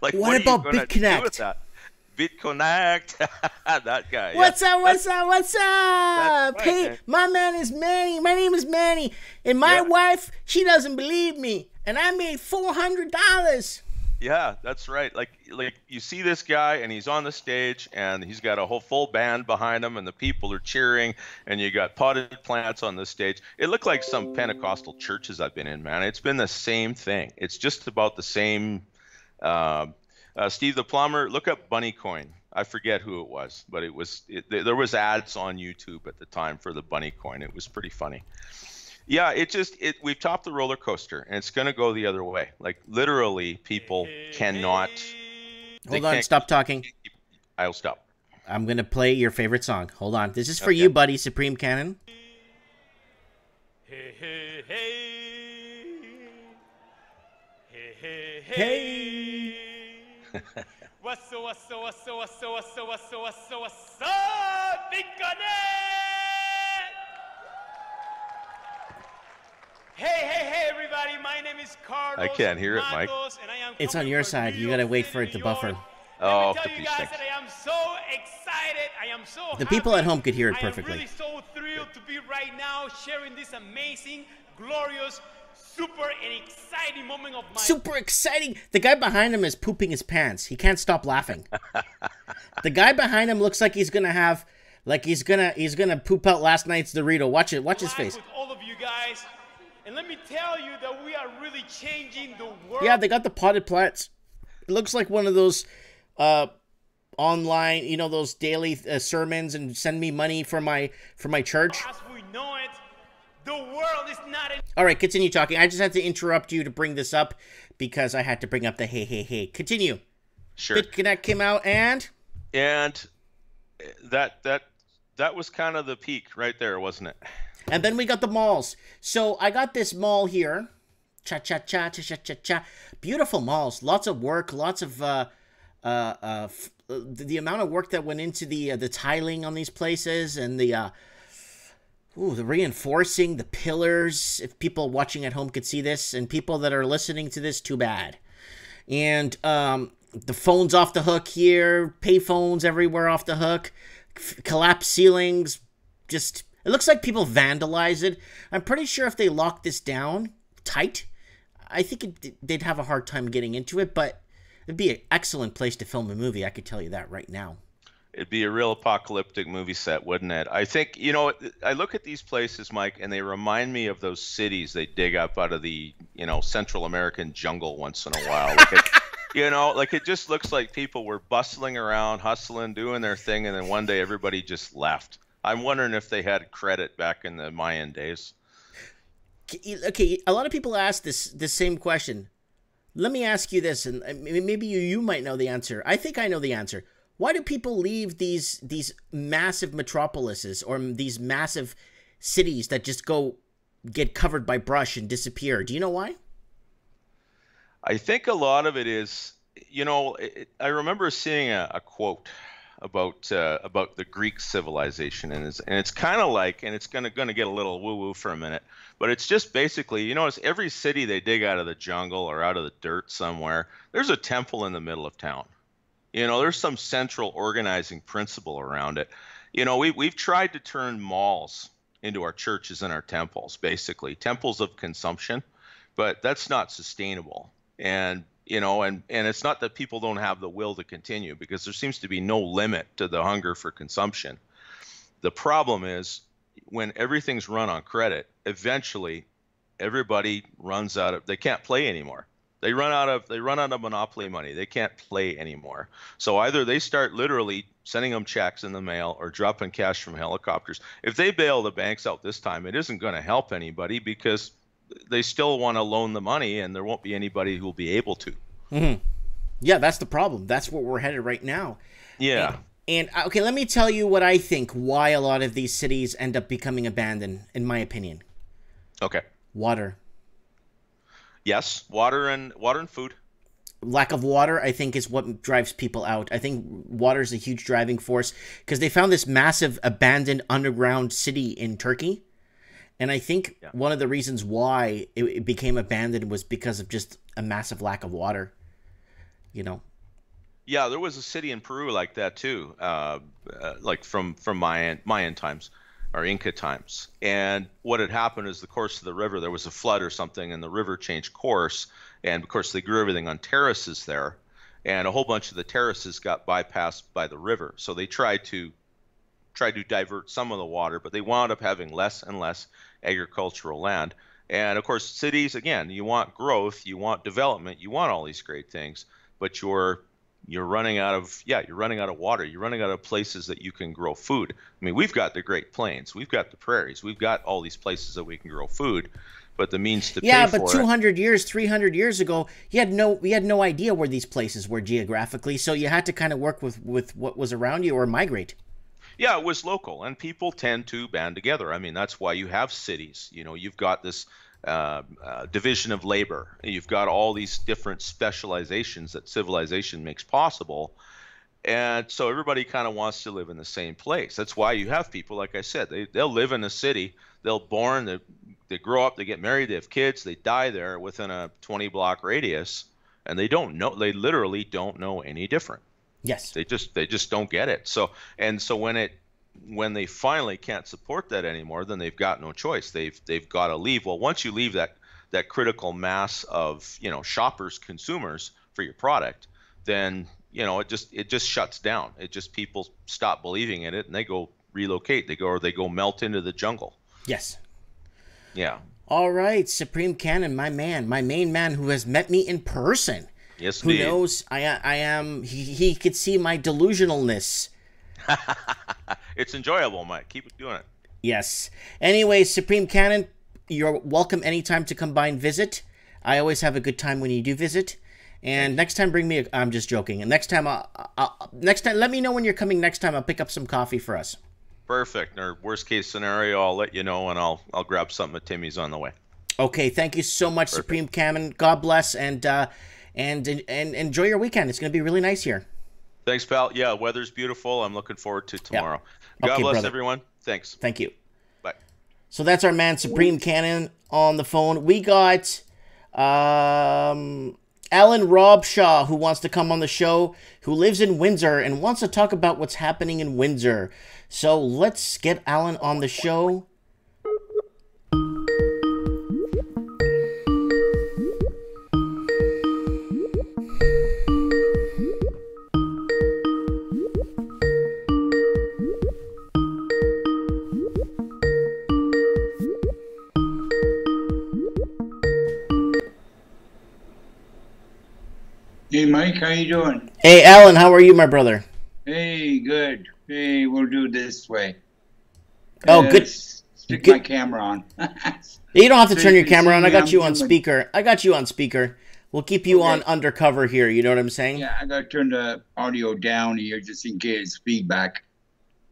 Like, what about BitConnect? BitConnect, that guy. What's up? Hey, my man is Manny. My name is Manny, and my wife, she doesn't believe me, and I made $400. Yeah, that's right. Like you see this guy and he's on the stage and he's got a whole full band behind him and the people are cheering and you got potted plants on the stage. It looked like some Pentecostal churches I've been in, man. It's been the same thing. It's just about the same. Steve the Plumber, look up Bunny Coin. I forget who it was, but there was ads on YouTube at the time for the Bunny Coin. It was pretty funny. Yeah, we've topped the roller coaster, and it's going to go the other way. Like, literally, people cannot... Hold on, stop talking. I'll stop. I'm going to play your favorite song. Hold on. This is for you, buddy, Supreme Cannon. Hey, hey, hey. Hey, hey, hey. What's up, big Hey, everybody, my name is Carlos. I can't hear it, Mike. It's on your side. You gotta wait for it to buffer. Oh, Let me tell you guys that I am so excited. I am so happy. The people at home could hear it perfectly. I am really so thrilled to be right now sharing this amazing, glorious, super and exciting moment of my... Super exciting! The guy behind him is pooping his pants. He can't stop laughing. The guy behind him looks like he's gonna have... Like he's gonna poop out last night's Dorito. Watch it. Watch his face. With all of you guys. And let me tell you that we are really changing the world. Yeah, they got the potted plants. It looks like one of those online, those daily sermons and send me money for my church. As we know it, the world is not... All right, continue talking. I just had to interrupt you to bring this up because I had to bring up the hey. Continue. Sure. BitConnect came out and that was kind of the peak right there, wasn't it? And then we got the malls. So I got this mall here cha cha cha cha cha cha cha. Beautiful malls, lots of work, lots of the amount of work that went into the tiling on these places, and the reinforcing, the pillars. If people watching at home could see this, and people that are listening to this, too bad. And the phones off the hook here, pay phones everywhere off the hook, collapsed ceilings, just, it looks like people vandalize it. I'm pretty sure if they locked this down tight, I think they'd have a hard time getting into it, but it'd be an excellent place to film a movie, I could tell you that right now. It'd be a real apocalyptic movie set, wouldn't it? I think, I look at these places, Mike, and they remind me of those cities they dig up out of the, Central American jungle once in a while. Like it just looks like people were bustling around, hustling, doing their thing, and then one day everybody just left. I'm wondering if they had credit back in the Mayan days. Okay, a lot of people ask this same question. Let me ask you this, and maybe you might know the answer. I think I know the answer. Why do people leave these massive metropolises or these massive cities that just get covered by brush and disappear? Do you know why? I think a lot of it is, I remember seeing a quote about the Greek civilization, and it's kind of like, and it's gonna get a little woo-woo for a minute, but it's just basically, it's every city they dig out of the jungle or out of the dirt somewhere, there's a temple in the middle of town. There's some central organizing principle around it. We've tried to turn malls into our churches and our temples, basically temples of consumption, but that's not sustainable. And it's not that people don't have the will to continue, because there seems to be no limit to the hunger for consumption. The problem is when everything's run on credit, eventually everybody runs out of, they can't play anymore. They run out of monopoly money. They can't play anymore. So either they start literally sending them checks in the mail or dropping cash from helicopters. If they bail the banks out this time, it isn't going to help anybody, because they still want to loan the money, and there won't be anybody who will be able to. Mm-hmm. Yeah, that's the problem. That's where we're headed right now. Yeah. And okay, let me tell you what I think why a lot of these cities end up becoming abandoned, in my opinion. Okay. Water. Yes, water and food. Lack of water, I think, is what drives people out. I think water is a huge driving force, because they found this massive abandoned underground city in Turkey. And I think one of the reasons why it became abandoned was because of just a massive lack of water, Yeah, there was a city in Peru like that too, like from Mayan times or Inca times. And what had happened is the course of the river, there was a flood or something, and the river changed course. And of course, they grew everything on terraces there, and a whole bunch of the terraces got bypassed by the river. So they tried to divert some of the water, but they wound up having less and less agricultural land. And of course, cities, again, you want growth, you want development, you want all these great things, but you're running out of water. You're running out of places that you can grow food. I mean, we've got the Great Plains, we've got the prairies, we've got all these places that we can grow food, but the means to pay for it. Yeah, but 200 years, 300 years ago, we had no idea where these places were geographically, so you had to kind of work with what was around you or migrate. Yeah, it was local, and people tend to band together. I mean, that's why you have cities. You've got this division of labor. You've got all these different specializations that civilization makes possible. And so everybody kind of wants to live in the same place. That's why you have people, like I said, they'll live in a city, they'll born, they grow up, they get married, they have kids, they die there within a 20-block radius, and they literally don't know any different. Yes. They just don't get it. So when they finally can't support that anymore, then they've got no choice. They've got to leave. Well, once you leave that critical mass of, shoppers, consumers for your product, then, it just shuts down. People stop believing in it, and they go relocate. They go melt into the jungle. Yes. Yeah. All right, Supreme Canon, my main man who has met me in person. Yes, who knows I am, he could see my delusionalness. It's enjoyable, Mike. Keep doing it. Yes. Anyway, Supreme Canon, you're welcome anytime to come by and visit. I always have a good time when you do visit. And next time, bring me I'm just joking. And next time, let me know when you're coming next time. I'll pick up some coffee for us. Perfect. Or worst case scenario, I'll let you know, and I'll grab something at Timmy's on the way. Okay, thank you so much, Perfect. Supreme Canon. God bless, and enjoy your weekend. It's going to be really nice here. Thanks, pal. Yeah, weather's beautiful. I'm looking forward to tomorrow. God Okay, bless brother. everyone. Thanks. Thank you. Bye. So that's our man, Supreme Canon, on the phone. We got Alan Robshaw, who wants to come on the show, who lives in Windsor and wants to talk about what's happening in Windsor. So let's get Alan on the show. Hey, Mike, how you doing? Hey, Alan, how are you, my brother? Hey, good. Hey, we'll do it this way. Oh, good. Stick Good. my camera on. You don't have to So turn you your can camera see on. I me, got I'm you on human. speaker. I got you on speaker. We'll keep you Okay. on undercover here. You know what I'm saying? Yeah, I gotta turn the audio down here just in case feedback.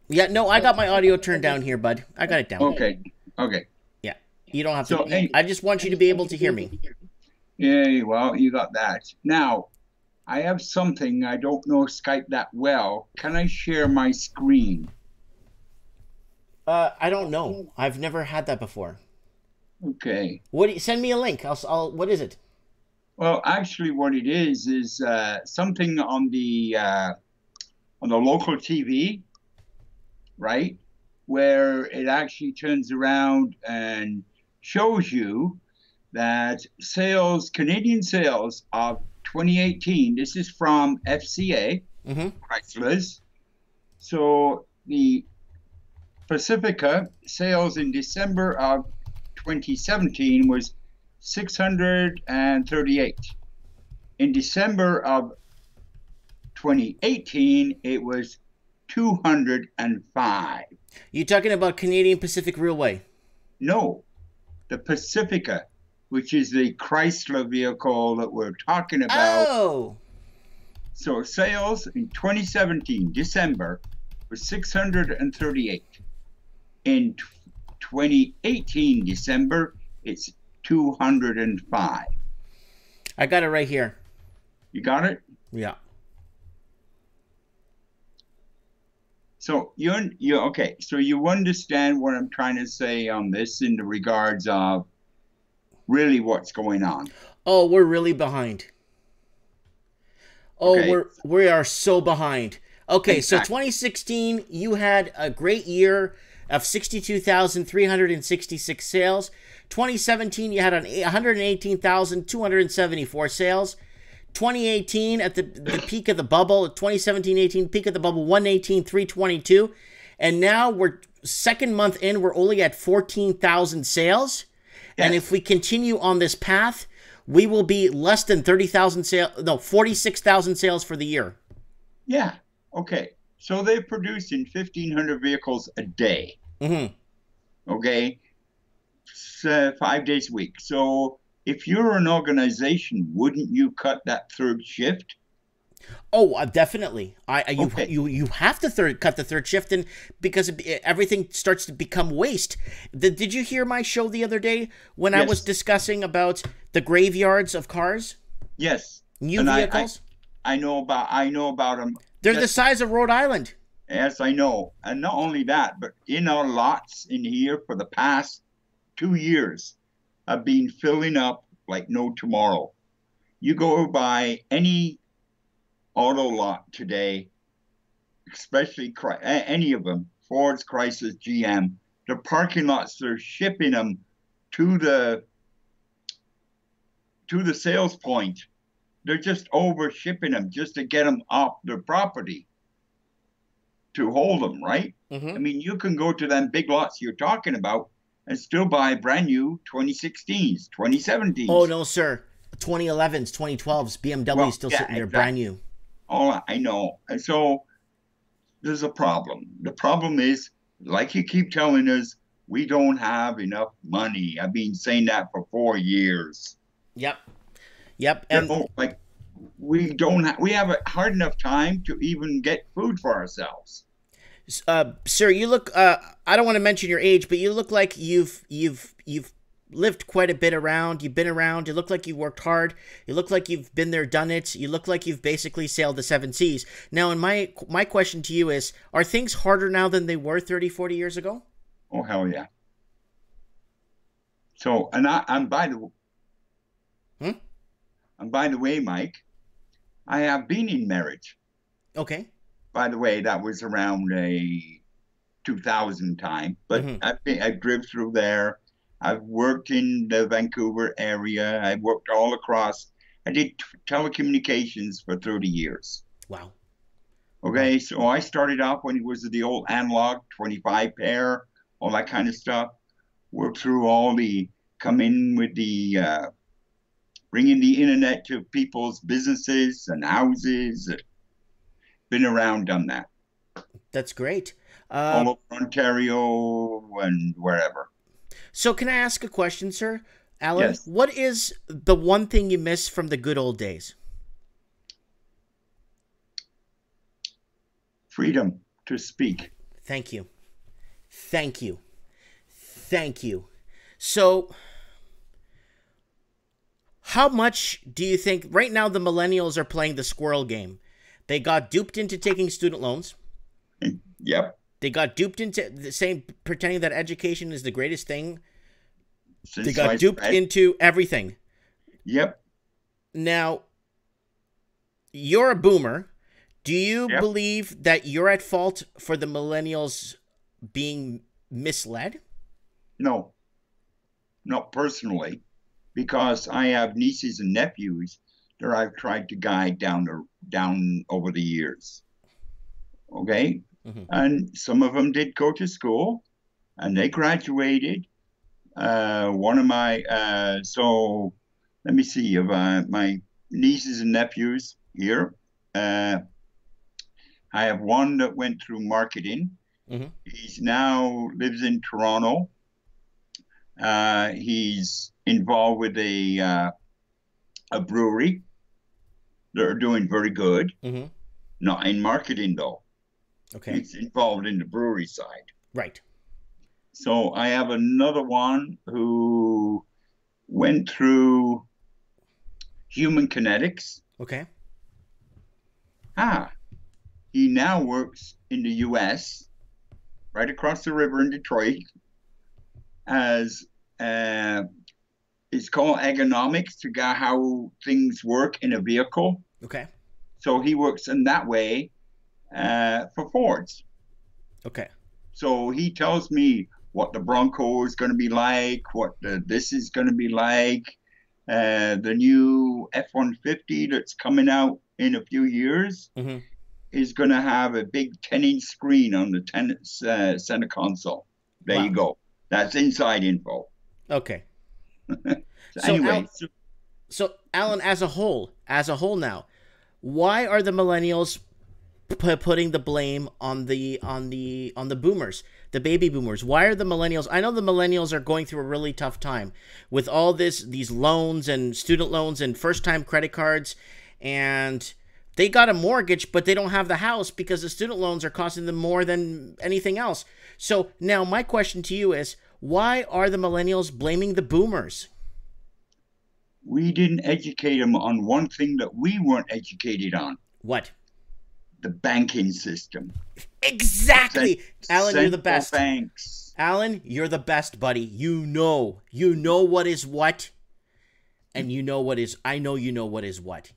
Yeah, no, I got my audio turned down here, bud. I got it down. Okay, okay. Yeah. You don't have So, to. hey. I just want you to be able to hear me. Yeah, well, you got that. Now, I have something, I don't know Skype that well. Can I share my screen? I don't know. I've never had that before. Okay. Send me a link. What is it? Well, actually, what it is something on the local TV, right, where it actually turns around and shows you that Canadian sales of 2018. This is from FCA, Chrysler's. So the Pacifica sales in December of 2017 was 638. In December of 2018, it was 205. You talking about Canadian Pacific Railway? No, the Pacifica, which is the Chrysler vehicle that we're talking about. Oh. So sales in 2017, December, was 638. In 2018, December, it's 205. I got it right here. You got it? Yeah. So you okay? So you understand what I'm trying to say on this in the regards of really what's going on. Oh, we're really behind. Oh, Okay. we are so behind. Okay, so Exactly. 2016, you had a great year of 62,366 sales. 2017, you had 118,274 sales. 2018, at the peak of the bubble, 2017-18 peak of the bubble, 118,322. And now we're second month in, we're only at 14,000 sales. Yes. And if we continue on this path, we will be less than 30,000 sales, no, 46,000 sales for the year. Yeah. Okay. So they're producing 1,500 vehicles a day. Okay. 5 days a week. So if you're an organization, wouldn't you cut that third shift? Oh, definitely. Okay. You have to cut the third shift, and because everything starts to become waste. Did you hear my show the other day when I was Yes. discussing about the graveyards of cars, Yes. new And vehicles? I know about them. They're the size of Rhode Island. Yes, I know. And not only that, but in our lots in here for the past 2 years have been filling up like no tomorrow. You go by any auto lot today, especially any of them, Ford's, Chrysler's, GM, the parking lots, they're shipping them to the sales point. They're just over shipping them just to get them off their property to hold them, right? I mean, you can go to them big lots you're talking about and still buy brand new 2016s, 2017s. Oh, no, sir. 2011s, 2012s, BMW still sitting there brand new. Oh, I know. And so there's a problem. The problem is, like you keep telling us, we don't have enough money. I've been saying that for 4 years. Yep. And Like we have a hard enough time to even get food for ourselves. sir, you look. I don't want to mention your age, but you look like you've lived quite a bit around. You've been around. You look like you worked hard. You look like you've been there, done it. You look like you've basically sailed the 7 seas. Now, and my question to you is, are things harder now than they were 30, 40 years ago? Oh, hell yeah. So, and by the way, Mike, I have been in marriage. Okay. By the way, that was around a 2000 time, but I drove through there. I've worked in the Vancouver area. I've worked all across. I did telecommunications for 30 years. Wow. Okay, so I started off when it was the old analog 25 pair, all that kind of stuff. Worked through all the, come in with the, bringing the internet to people's businesses and houses. Been around, done that. That's great. All over Ontario and wherever. So can I ask a question, sir? Alan, Yes. What is the one thing you miss from the good old days? Freedom to speak. Thank you. Thank you. Thank you. So, how much do you think, right now the millennials are playing the squirrel game. They got duped into taking student loans. Yep. They got duped into saying, pretending that education is the greatest thing. Since They got duped into everything. Yep. Now, you're a boomer. Do you Yep. believe that you're at fault for the millennials being misled? No. Not personally, because I have nieces and nephews that I've tried to guide down over the years. Okay? And some of them did go to school and they graduated. One of my, so let me see, of my nieces and nephews here, I have one that went through marketing. He's now lives in Toronto. He's involved with a brewery. They're doing very good. Not in marketing though. Okay. He's involved in the brewery side. Right. So I have another one who went through human kinetics. Okay. He now works in the US, right across the river in Detroit, as it's called economics, to get how things work in a vehicle. Okay. So he works in that way for Fords. Okay. So he tells me what the Bronco is going to be like, what this is going to be like, the new F-150 that's coming out in a few years is going to have a big 10-inch screen on the center console. There you go. That's inside info. Okay. So anyway, so Alan, as a whole now, why are the millennials putting the blame on the boomers, the baby boomers? Why are the millennials? I know the millennials are going through a really tough time with all these loans and student loans and first-time credit cards, and they got a mortgage, but they don't have the house because the student loans are costing them more than anything else. So now my question to you is, why are the millennials blaming the boomers? We didn't educate them on one thing that we weren't educated on. What? The banking system. Exactly. Alan, you're the best. Banks. Alan, you're the best, buddy. You know what is what, and you know what is, I know you know what is what.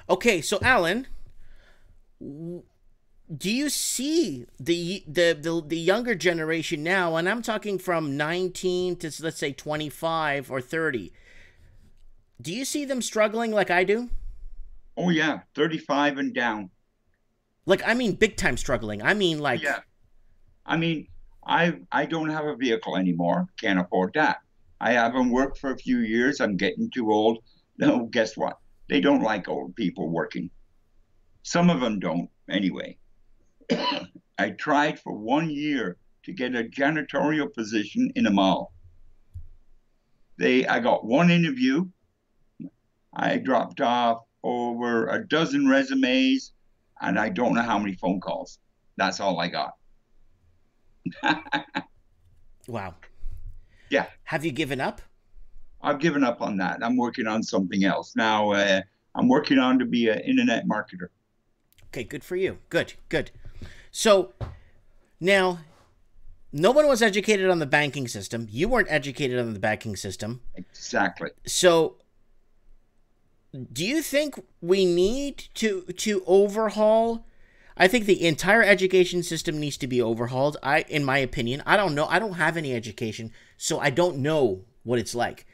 Okay, so Alan, do you see the younger generation now, and I'm talking from 19 to, let's say, 25 or 30, do you see them struggling like I do? Oh yeah, 35 and down. Like, I mean, big time struggling. I mean, like... Yeah. I mean, I don't have a vehicle anymore. Can't afford that. I haven't worked for a few years. I'm getting too old. No, guess what? They don't like old people working. Some of them don't, anyway. I tried for 1 year to get a janitorial position in a mall. I got one interview. I dropped off over a dozen resumes, and I don't know how many phone calls. That's all I got. Wow. Yeah. Have you given up? I've given up on that. I'm working on something else now. I'm working on to be an internet marketer. Okay, good for you. Good, good. So now, no one was educated on the banking system. You weren't educated on the banking system. Exactly. So, do you think we need to overhaul? I think the entire education system needs to be overhauled. In my opinion, I don't know. I don't have any education, so I don't know what it's like.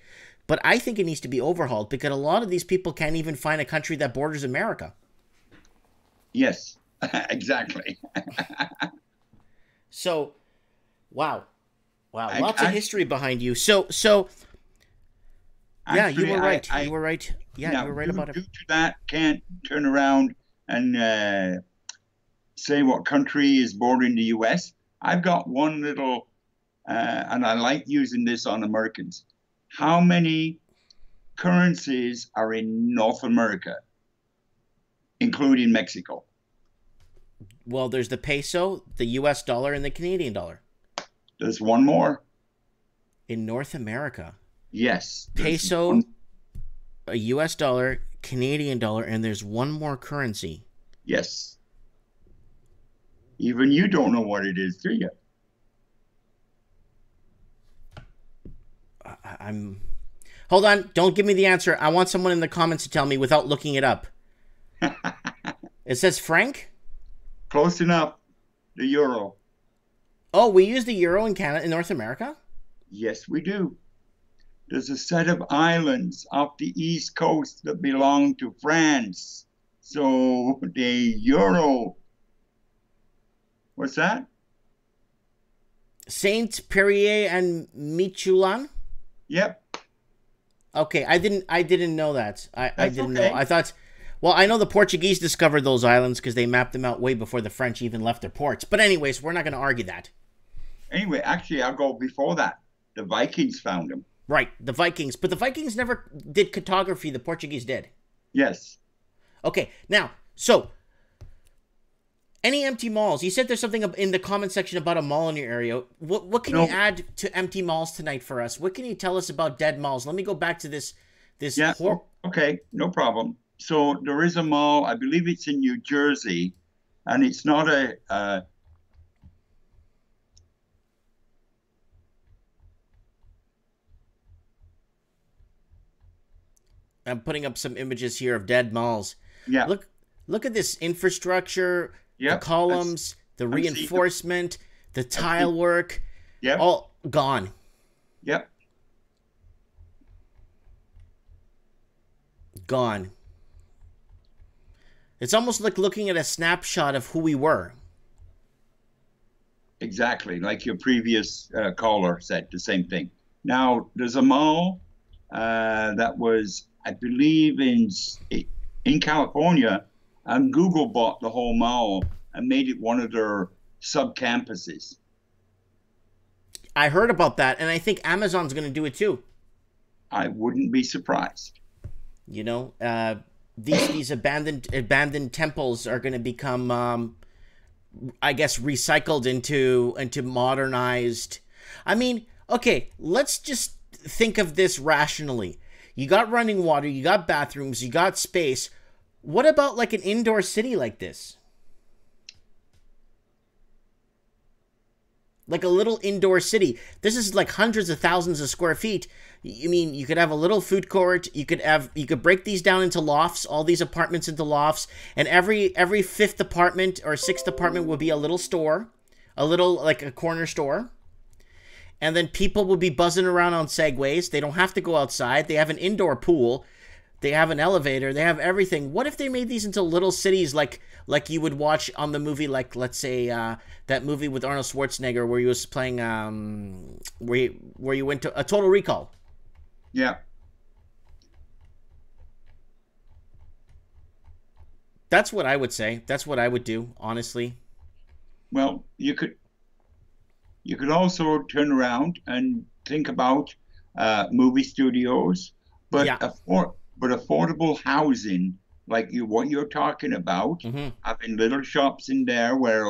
But I think it needs to be overhauled because a lot of these people can't even find a country that borders America. Yes, exactly. So, wow, lots of history behind you. So, yeah, actually, you were right. You were right. Yeah, you were right about it. Due to that, can't turn around and say what country is bordering the U.S. I've got one little, and I like using this on Americans. How many currencies are in North America, including Mexico? Well, there's the peso, the U.S. dollar, and the Canadian dollar. There's one more. In North America. Yes. Peso, a U.S. dollar, Canadian dollar, and there's one more currency. Yes. Even you don't know what it is, do you? I'm... Hold on. Don't give me the answer. I want someone in the comments to tell me without looking it up. It says franc? Close enough. The euro. Oh, we use the euro in Canada, in North America? Yes, we do. There's a set of islands off the east coast that belong to France. So the euro. What's that? Saint Pierre and Miquelon? Yep. Okay, I didn't know that. I didn't okay. know. I thought, well, I know the Portuguese discovered those islands because they mapped them out way before the French even left their ports. But anyways, we're not going to argue that. Anyway, actually, I'll go before that. The Vikings found them. Right, the Vikings. But the Vikings never did cartography. The Portuguese did. Yes. Okay, now, so, any empty malls? You said there's something in the comment section about a mall in your area. What can you add to empty malls tonight for us? What can you tell us about dead malls? Let me go back to this. Yeah, okay, no problem. So there is a mall, I believe it's in New Jersey, and it's not a... I'm putting up some images here of dead malls. Yeah. Look at this infrastructure, the columns, the reinforcement, the tile work, all gone. Yep. Gone. It's almost like looking at a snapshot of who we were. Exactly, like your previous caller said, the same thing. Now, there's a mall that was, I believe, in California, and Google bought the whole mall and made it one of their sub-campuses. I heard about that, and I think Amazon's going to do it too. I wouldn't be surprised. You know, these abandoned temples are going to become, I guess, recycled into modernized. I mean, okay, let's just think of this rationally. You got running water, you got bathrooms, you got space. What about like an indoor city like this? Like a little indoor city. This is like hundreds of thousands of square feet. You mean you could have a little food court, you could break these down into lofts, all these apartments into lofts, and every fifth apartment or sixth apartment would be a little store, a little like a corner store. And then people will be buzzing around on Segways. They don't have to go outside. They have an indoor pool. They have an elevator. They have everything. What if they made these into little cities like you would watch on the movie, like, let's say, that movie with Arnold Schwarzenegger where he was playing, where you went to a Total Recall. Yeah. That's what I would say. That's what I would do, honestly. Well, you could also turn around and think about movie studios, but affordable housing, like what you're talking about, having little shops in there where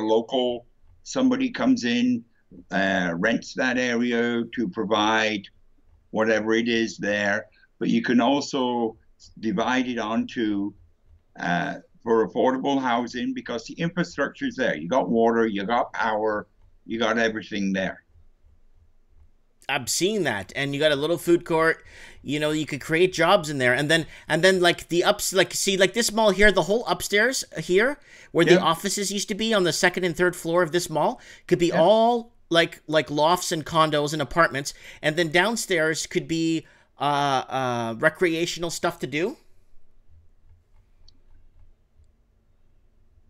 somebody comes in, rents that area to provide whatever it is there. But you can also divide it onto for affordable housing, because the infrastructure is there. You got water, you got power, you got everything there. I've seen that, and you got a little food court. You know, you could create jobs in there, and then like the ups, like see, like this mall here, the whole upstairs here, where the offices used to be on the second and third floor of this mall, could be all like lofts and condos and apartments, and then downstairs could be recreational stuff to do.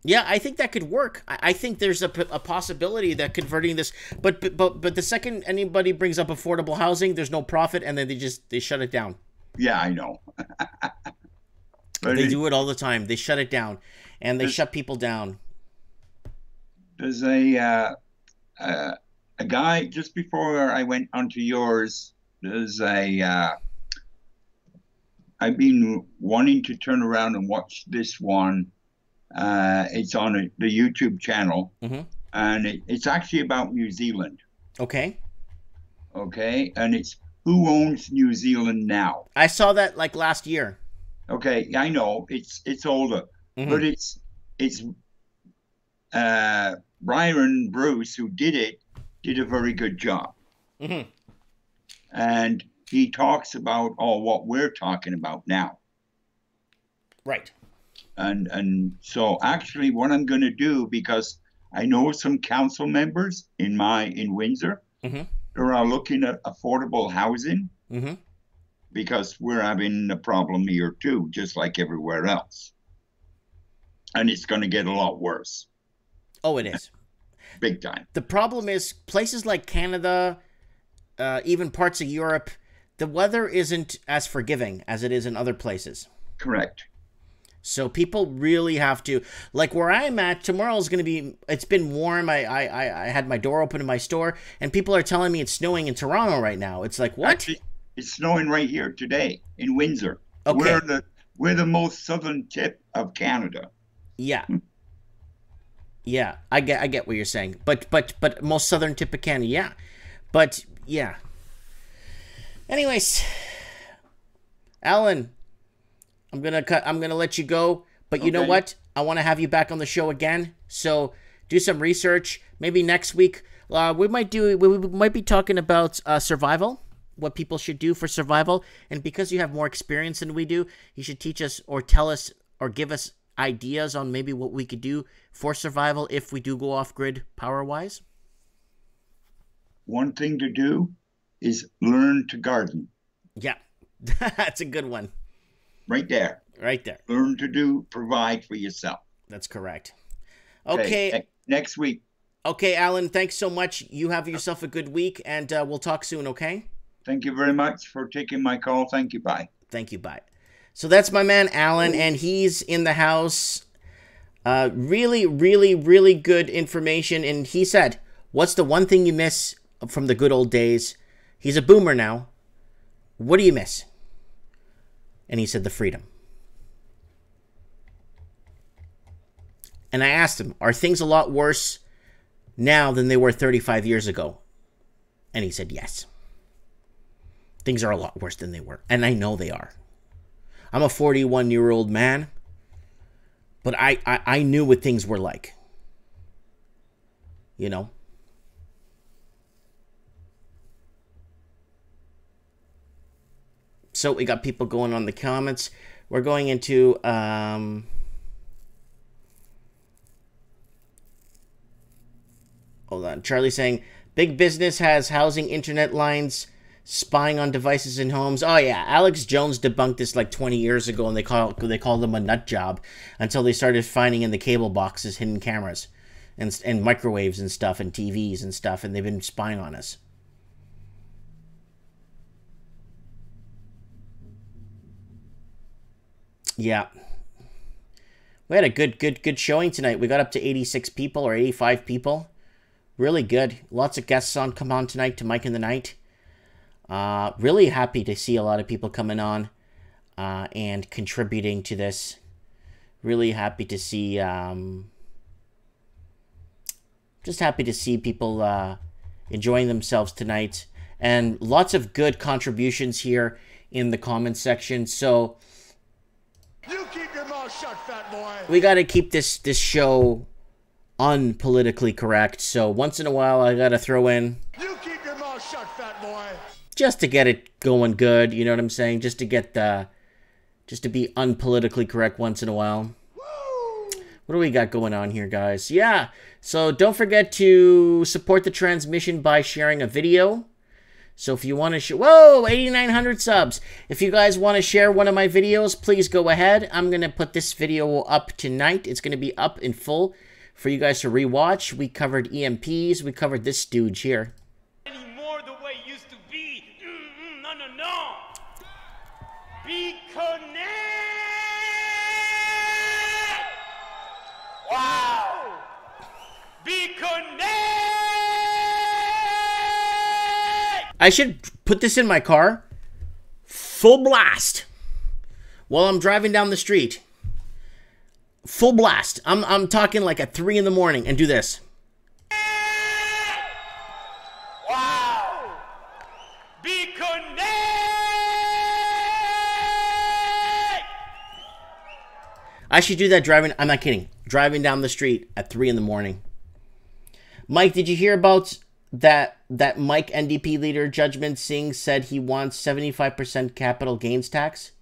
Yeah, I think that could work. I think there's a possibility that converting this, but the second anybody brings up affordable housing, there's no profit, and then they shut it down. Yeah, I know. They do it all the time. They shut it down, and they shut people down. There's a guy just before I went onto yours. There's I've been wanting to turn around and watch this one. It's on the YouTube channel, and it's actually about New Zealand. Okay. Okay, and it's Who Owns New Zealand Now? I saw that like last year. Okay, I know it's older, but it's Byron Bruce, who did a very good job, and he talks about what we're talking about now. Right. And so actually what I'm going to do, because I know some council members in Windsor who are looking at affordable housing, because we're having a problem here too, just like everywhere else. And it's going to get a lot worse. Oh, it is. Big time. The problem is places like Canada, even parts of Europe, the weather isn't as forgiving as it is in other places. Correct. So people really have to, like where I'm at, tomorrow is going to be, it's been warm. I had my door open in my store, and people are telling me it's snowing in Toronto right now. It's like, what? Actually, it's snowing right here today in Windsor. Okay. We're the most southern tip of Canada. Yeah. Yeah, I get what you're saying. But most southern tip of Canada, yeah. But yeah. Anyways, Alan, I'm gonna let you go, but you know what? I want to have you back on the show again. So do some research. Maybe next week we might be talking about survival, what people should do for survival. And because you have more experience than we do, you should teach us or tell us or give us ideas on maybe what we could do for survival if we do go off grid power wise. One thing to do is learn to garden. Yeah, that's a good one. Right there. Right there. Learn to provide for yourself. That's correct. Okay. Next week. Okay, Alan, thanks so much. You have yourself a good week, and we'll talk soon, okay? Thank you very much for taking my call. Thank you. Bye. Thank you. Bye. So that's my man, Alan, and he's in the house. Really, really, really good information. And he said, what's the one thing you miss from the good old days? He's a boomer now. What do you miss? And he said the freedom. And I asked him, are things a lot worse now than they were 35 years ago? And he said yes. Things are a lot worse than they were. And I know they are. I'm a 41-year-old man. But I knew what things were like. You know? So we got people going on the comments. We're going into hold on. Charlie saying big business has housing internet lines spying on devices in homes. Oh yeah, Alex Jones debunked this like 20 years ago, and they called them a nut job until they started finding in the cable boxes hidden cameras and microwaves and stuff and TVs and stuff, and they've been spying on us. Yeah. We had a good showing tonight. We got up to 86 people or 85 people. Really good. Lots of guests come on tonight to Mike in the Night. Really happy to see a lot of people coming on and contributing to this. Really happy to see just happy to see people enjoying themselves tonight. and lots of good contributions here in the comments section. So You keep your mouth shut, fat boy. we got to keep this show unpolitically correct. So once in a while, I got to throw in, You keep your mouth shut, fat boy. just to get it going good. You know what I'm saying? Just to get just to be unpolitically correct once in a while. What do we got going on here, guys? Yeah, so don't forget to support the transmission by sharing a video. So if you want to whoa, 8,900 subs. If you guys want to share one of my videos, please go ahead. I'm going to put this video up tonight. It's going to be up in full for you guys to rewatch. We covered EMPs. We covered this stooge here. Anymore the way it used to be. No. Be connected. Wow. Be connected. I should put this in my car, full blast, while I'm driving down the street. Full blast. I'm talking like at 3 in the morning, and do this. Wow. Be connected. I should do that driving. I'm not kidding. Driving down the street at 3 in the morning. Mike, did you hear about that Mike NDP leader Judgment Singh said he wants 75% capital gains tax?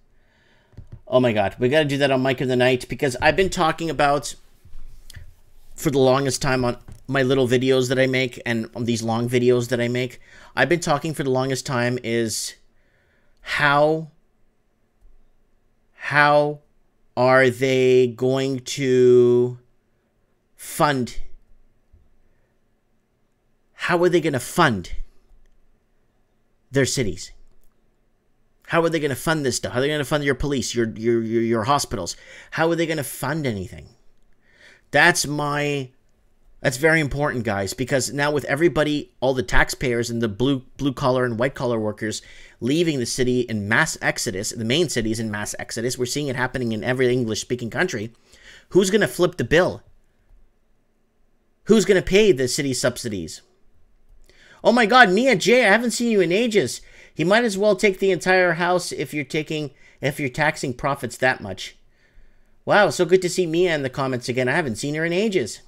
Oh my God, we got to do that on Mike of the Night, because I've been talking about for the longest time on my little videos that I make and on these long videos that I make. I've been talking for the longest time is how are they going to fund? How are they going to fund their cities? How are they going to fund this stuff? How are they going to fund your police, your hospitals? How are they going to fund anything? That's very important, guys, because now with everybody, all the taxpayers and the blue collar and white collar workers leaving the city in mass exodus, the main cities in mass exodus, we're seeing it happening in every English speaking country. Who's going to flip the bill? Who's going to pay the city subsidies? Oh my God, Mia J, I haven't seen you in ages. He might as well take the entire house if you're taxing profits that much. Wow, so good to see Mia in the comments again. I haven't seen her in ages.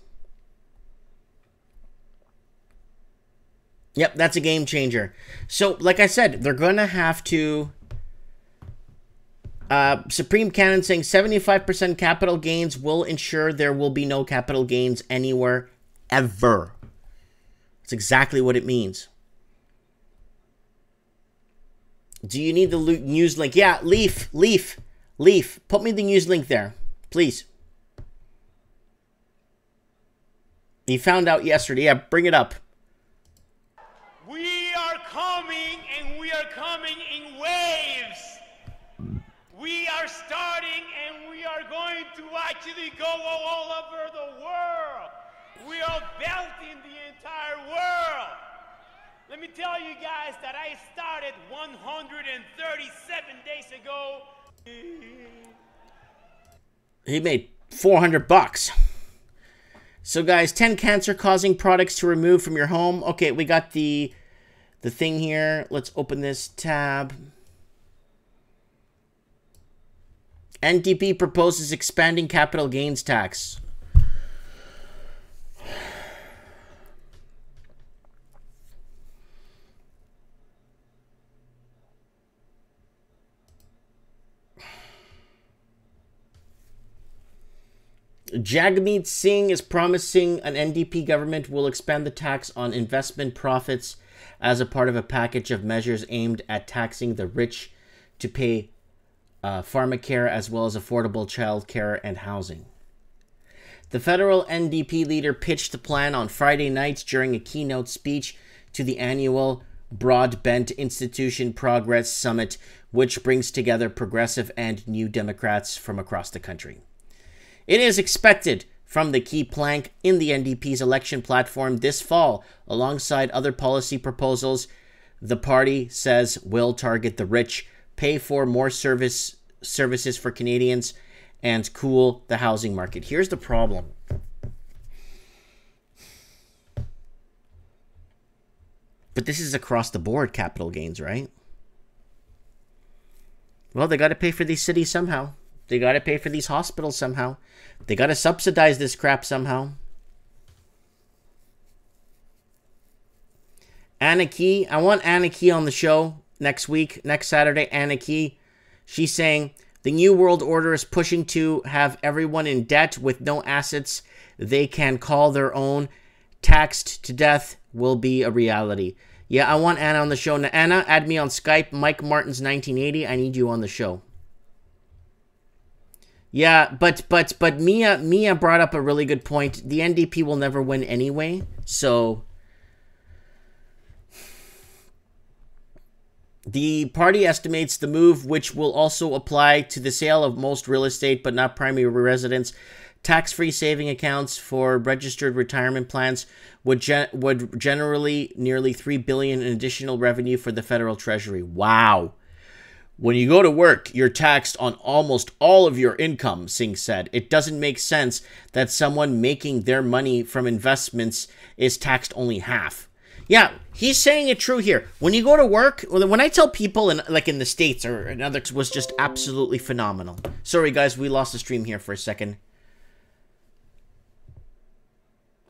Yep, that's a game changer. So, like I said, they're going to have to... Supreme Canon saying 75% capital gains will ensure there will be no capital gains anywhere, ever. That's exactly what it means. Do you need the news link? Yeah, Leaf. Put me the news link there, please. He found out yesterday. Yeah, bring it up. We are coming, and we are coming in waves. We are starting, and we are going to actually go all over the world. We are belting the entire world. Let me tell you guys that I started 137 days ago. He made $400. So guys, 10 cancer-causing products to remove from your home. Okay, we got the thing here. Let's open this tab. NDP proposes expanding capital gains tax. Jagmeet Singh is promising an NDP government will expand the tax on investment profits as a part of a package of measures aimed at taxing the rich to pay pharmacare as well as affordable childcare and housing. The federal NDP leader pitched the plan on Friday night during a keynote speech to the annual Broadbent Institution Progress Summit, which brings together progressive and New Democrats from across the country. It is expected from the key plank in the NDP's election platform this fall, alongside other policy proposals the party says will target the rich, pay for more services for Canadians, and cool the housing market. Here's the problem. But this is across the board capital gains, right? Well, they got to pay for these cities somehow. They got to pay for these hospitals somehow. They got to subsidize this crap somehow. Anna Key. I want Anna Key on the show next week, next Saturday. Anna Key. She's saying, the New World Order is pushing to have everyone in debt with no assets they can call their own. Taxed to death will be a reality. Yeah, I want Anna on the show. Now, Anna, add me on Skype. Mike Martin's 1980. I need you on the show. Yeah, but Mia brought up a really good point. The NDP will never win anyway, so the party estimates the move, which will also apply to the sale of most real estate but not primary residence, tax-free saving accounts for registered retirement plans would generally nearly $3 billion in additional revenue for the federal treasury. Wow. When you go to work, you're taxed on almost all of your income, Singh said. It doesn't make sense that someone making their money from investments is taxed only half. Yeah, he's saying it true here. When you go to work, when I tell people in the States or in others, was just absolutely phenomenal. Sorry, guys, we lost the stream here for a second.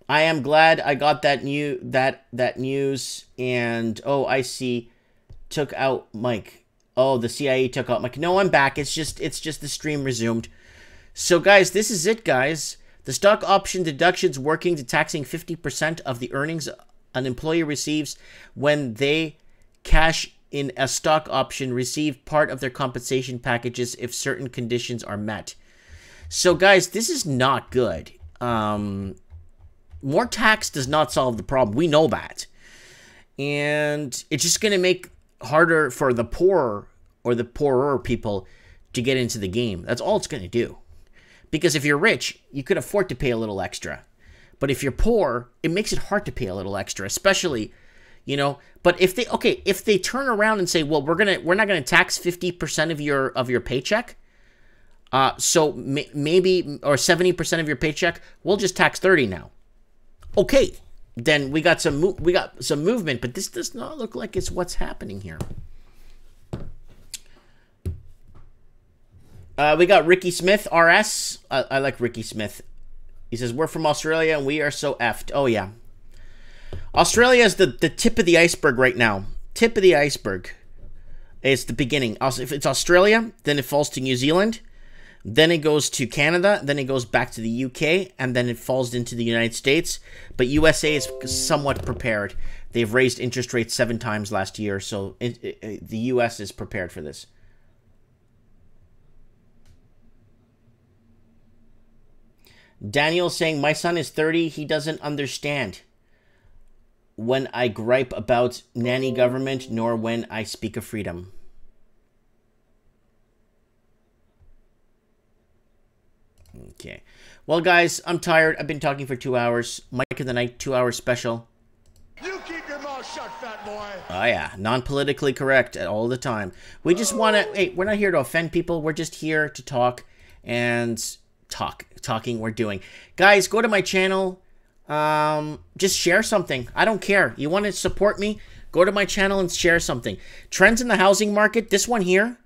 I am glad I got that news, and oh, I see, took out Mike. Oh, the CIA took out Mike. No, I'm back. It's just the stream resumed. So, guys, this is it, guys. The stock option deductions working to taxing 50% of the earnings an employee receives when they cash in a stock option receive part of their compensation packages if certain conditions are met. So, guys, this is not good. More tax does not solve the problem. We know that. And it's just going to make harder for the poor or the poorer people to get into the game. That's all it's going to do. Because if you're rich, you could afford to pay a little extra. But if you're poor, it makes it hard to pay a little extra, especially, you know. But if they turn around and say, well, we're not going to tax 50% of your paycheck. So maybe, or 70% of your paycheck, we'll just tax 30 now. Okay, then we got some movement, but this does not look like it's what's happening here. We got Ricky Smith, RS. I like Ricky Smith. He says, we're from Australia and we are so effed. Oh, yeah. Australia is the tip of the iceberg right now. Tip of the iceberg. It's the beginning. If it's Australia, then it falls to New Zealand. Then it goes to Canada, then it goes back to the UK, and then it falls into the United States. But USA is somewhat prepared. They've raised interest rates 7 times last year, so the US is prepared for this. Daniel saying, my son is 30, he doesn't understand when I gripe about nanny government, nor when I speak of freedom. Okay. Well, guys, I'm tired. I've been talking for 2 hours. Mike of the Night, 2-hour special. You keep your mouth shut, fat boy. Oh, yeah. Non-politically correct all the time. We just want to... Hey, we're not here to offend people. We're just here to talk and talking we're doing. Guys, go to my channel. Just share something. I don't care. You want to support me? Go to my channel and share something. Trends in the housing market. This one here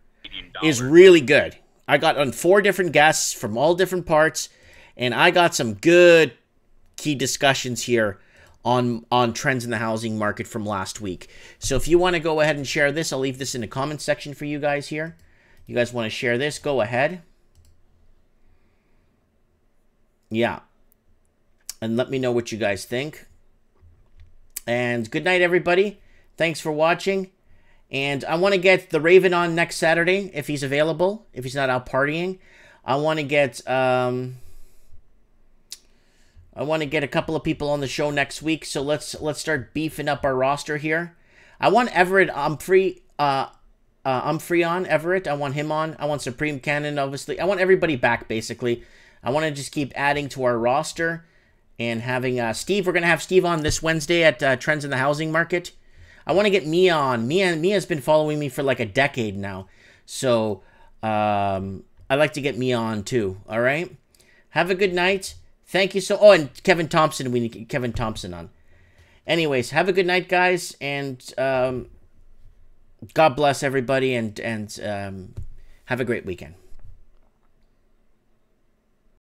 is really good. I got on 4 different guests from all different parts, and I got some good key discussions here on trends in the housing market from last week. So if you want to go ahead and share this, I'll leave this in the comment section for you guys here. You guys want to share this, go ahead. Yeah. And let me know what you guys think. And good night, everybody. Thanks for watching. And I want to get the Raven on next Saturday, if he's available, if he's not out partying. I want to get a couple of people on the show next week. So let's start beefing up our roster here. I want Everett Humphrey on Everett. I want him on. I want Supreme Cannon, obviously. I want everybody back, basically. I want to just keep adding to our roster and having Steve. We're going to have Steve on this Wednesday at Trends in the Housing Market. I want to get Mia on. Mia's been following me for like a decade now. So, I'd like to get Mia on too. All right? Have a good night. Thank you so... Oh, and Kevin Thompson. We need Kevin Thompson on. Anyways, have a good night, guys, and God bless everybody, and have a great weekend.